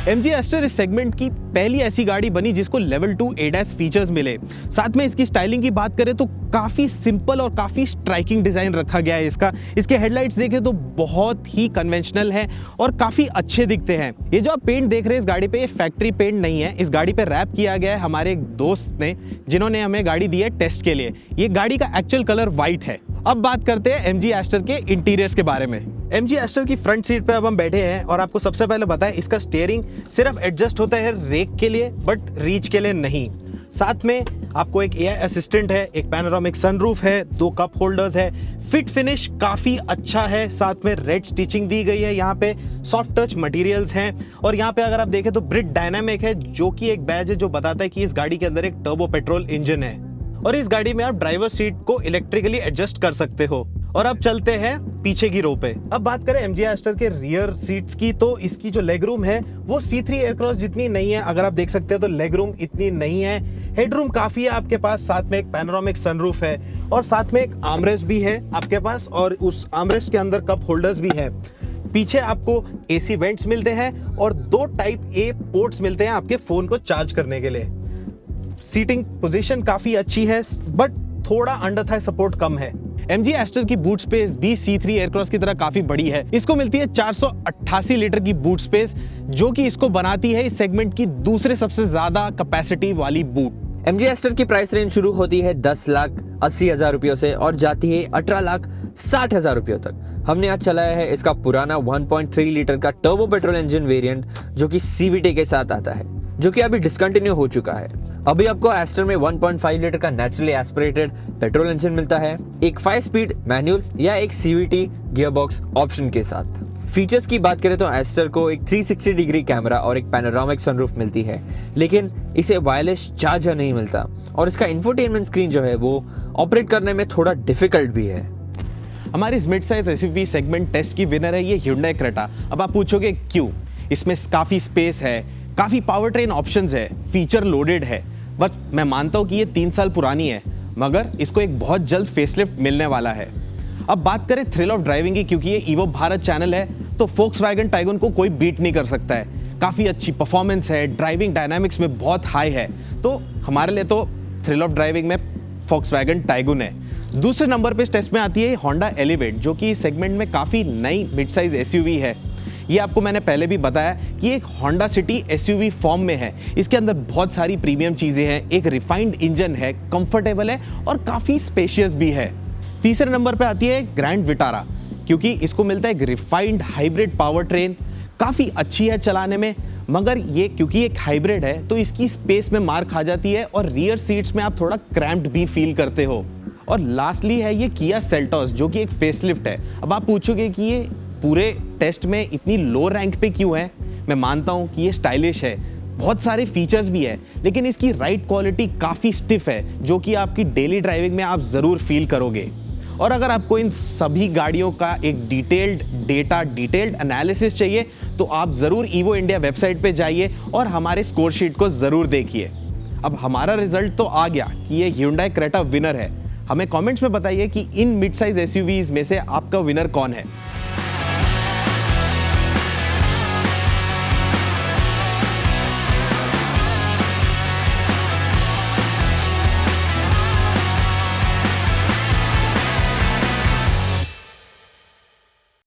MG एस्टर इस सेगमेंट की पहली ऐसी गाड़ी बनी जिसको लेवल 2 ADAS फीचर्स मिले। साथ में इसकी स्टाइलिंग की बात करें तो काफी सिंपल और काफी स्ट्राइकिंग डिजाइन रखा गया है इसका। इसके हेडलाइट्स देखें तो बहुत ही कन्वेंशनल है और काफी अच्छे दिखते हैं। ये जो आप पेंट देख रहे हैं इस गाड़ी पे, ये फैक्ट्री पेंट नहीं है, इस गाड़ी पे रैप किया गया है हमारे एक दोस्त ने जिन्होंने हमें गाड़ी दी है टेस्ट के लिए। ये गाड़ी का एक्चुअल कलर व्हाइट है। अब बात करते हैं MG एस्टर के इंटीरियर्स के बारे में। MG एस्टर की फ्रंट सीट पे अब हम बैठे हैं और आपको सबसे पहले बताएं इसका स्टीयरिंग सिर्फ एडजस्ट होता है रेक के लिए बट रीच के लिए नहीं। साथ में आपको एक AI असिस्टेंट है, एक पैनोरामिक सनरूफ है, 2 कप होल्डर्स है, फिट फिनिश काफी अच्छा है, साथ में रेड स्टिचिंग दी गई है, यहाँ पे सॉफ्ट टच मटेरियल्स हैं और यहाँ पे अगर आप देखें तो ब्रिट डायनामिक है जो कि एक बैज है जो बताता है कि इस गाड़ी के अंदर एक टर्बो पेट्रोल इंजन है और इस गाड़ी में आप ड्राइवर सीट को इलेक्ट्रिकली एडजस्ट कर सकते हो। और अब चलते हैं पीछे की रो पे। अब बात करें MG एस्टर के रियर सीट्स की तो इसकी जो लेग रूम है वो C3 एयरक्रॉस जितनी नहीं है। अगर आप देख सकते हैं तो लेग रूम इतनी नहीं है, हेडरूम काफी है आपके पास। साथ में एक पैनोरामिक सनरूफ है और साथ में एक आर्मरेस्ट भी है आपके पास और उस आर्मरेस्ट के अंदर कप होल्डर्स भी है। पीछे आपको AC वेंट्स मिलते हैं और 2 टाइप A पोर्ट्स मिलते हैं आपके फोन को चार्ज करने के लिए। सीटिंग पोजीशन काफी अच्छी है बट थोड़ा अंडर थाई सपोर्ट कम है। MG एस्टर की बूट स्पेस भी C3 एयरक्रॉस की तरह काफी बड़ी है। इसको मिलती है 488 लीटर की बूट स्पेस जो कि इसको बनाती है इस सेगमेंट की दूसरे सबसे ज्यादा कैपेसिटी वाली बूट। MG एस्टर की प्राइस रेंज शुरू होती है 10,80,000 रुपयों से और जाती है 18,60,000 रुपयों तक। हमने आज चलाया है इसका पुराना 1.3 लीटर का टर्बो पेट्रोल इंजन वेरिएंट जो कि CVT के साथ आता है, जो कि अभी डिसकंटिन्यू हो चुका है। अभी आपको एस्टर में 1.5 लीटर का नेचुरली एस्पिरेटेड पेट्रोल इंजन मिलता है, एक 5 स्पीड मैनुअल या एक CVT गियरबॉक्स ऑप्शन के साथ। फीचर्स की बात करें तो एस्टर को एक 360 डिग्री कैमरा और एक पैनोरामिक सनरूफ मिलती है, लेकिन इसे वायरलेस चार्जर नहीं मिलता और इसका इंफोटेनमेंट स्क्रीन जो है वो ऑपरेट करने में थोड़ा डिफिकल्ट भी है। हमारी इस mid size SUV segment test की विनर है ये Hyundai Creta। अब आप पूछोगे क्यों? इसमें काफी स्पेस है, काफी पावर ट्रेन ऑप्शंस है, फीचर लोडेड है। बस मैं मानता हूँ कि ये 3 साल पुरानी है मगर इसको एक बहुत जल्द फेसलिफ्ट मिलने वाला है। अब बात करें थ्रिल ऑफ ड्राइविंग की, क्योंकि ये ईवो भारत चैनल है, तो Volkswagen टाइगन को कोई बीट नहीं कर सकता है। काफ़ी अच्छी परफॉर्मेंस है, ड्राइविंग डायनामिक्स में बहुत हाई है, तो हमारे लिए तो थ्रिल ऑफ ड्राइविंग में Volkswagen टाइगन है। दूसरे नंबर पे इस टेस्ट में आती है Honda Elevate, जो कि इस सेगमेंट में काफ़ी नई मिड साइज SUV है। ये आपको मैंने पहले भी बताया कि एक Honda City SUV फॉर्म में है। इसके अंदर बहुत सारी प्रीमियम चीज़ें हैं, एक रिफाइंड इंजन है, कंफर्टेबल है और काफ़ी स्पेशियस भी है। तीसरे नंबर पे आती है ग्रैंड विटारा, क्योंकि इसको मिलता है एक रिफाइंड हाइब्रिड पावर ट्रेन, काफ़ी अच्छी है चलाने में, मगर ये क्योंकि एक हाइब्रिड है तो इसकी स्पेस में मार खा जाती है और रियर सीट्स में आप थोड़ा क्रैम्प्ड भी फील करते हो। और लास्टली है ये किया सेल्टोस, जो कि एक फेसलिफ्ट है। अब आप पूछोगे कि ये पूरे टेस्ट में इतनी लो रैंक पे क्यों है। मैं मानता हूँ कि ये स्टाइलिश है, बहुत सारे फीचर्स भी है, लेकिन इसकी राइड क्वालिटी काफ़ी स्टिफ है, जो कि आपकी डेली ड्राइविंग में आप ज़रूर फील करोगे। और अगर आपको इन सभी गाड़ियों का एक डिटेल्ड एनालिसिस चाहिए तो आप ज़रूर ईवो इंडिया वेबसाइट पे जाइए और हमारे स्कोर शीट को ज़रूर देखिए। अब हमारा रिजल्ट तो आ गया कि ये Hyundai Creta विनर है। हमें कमेंट्स में बताइए कि इन मिड साइज SUVs में से आपका विनर कौन है।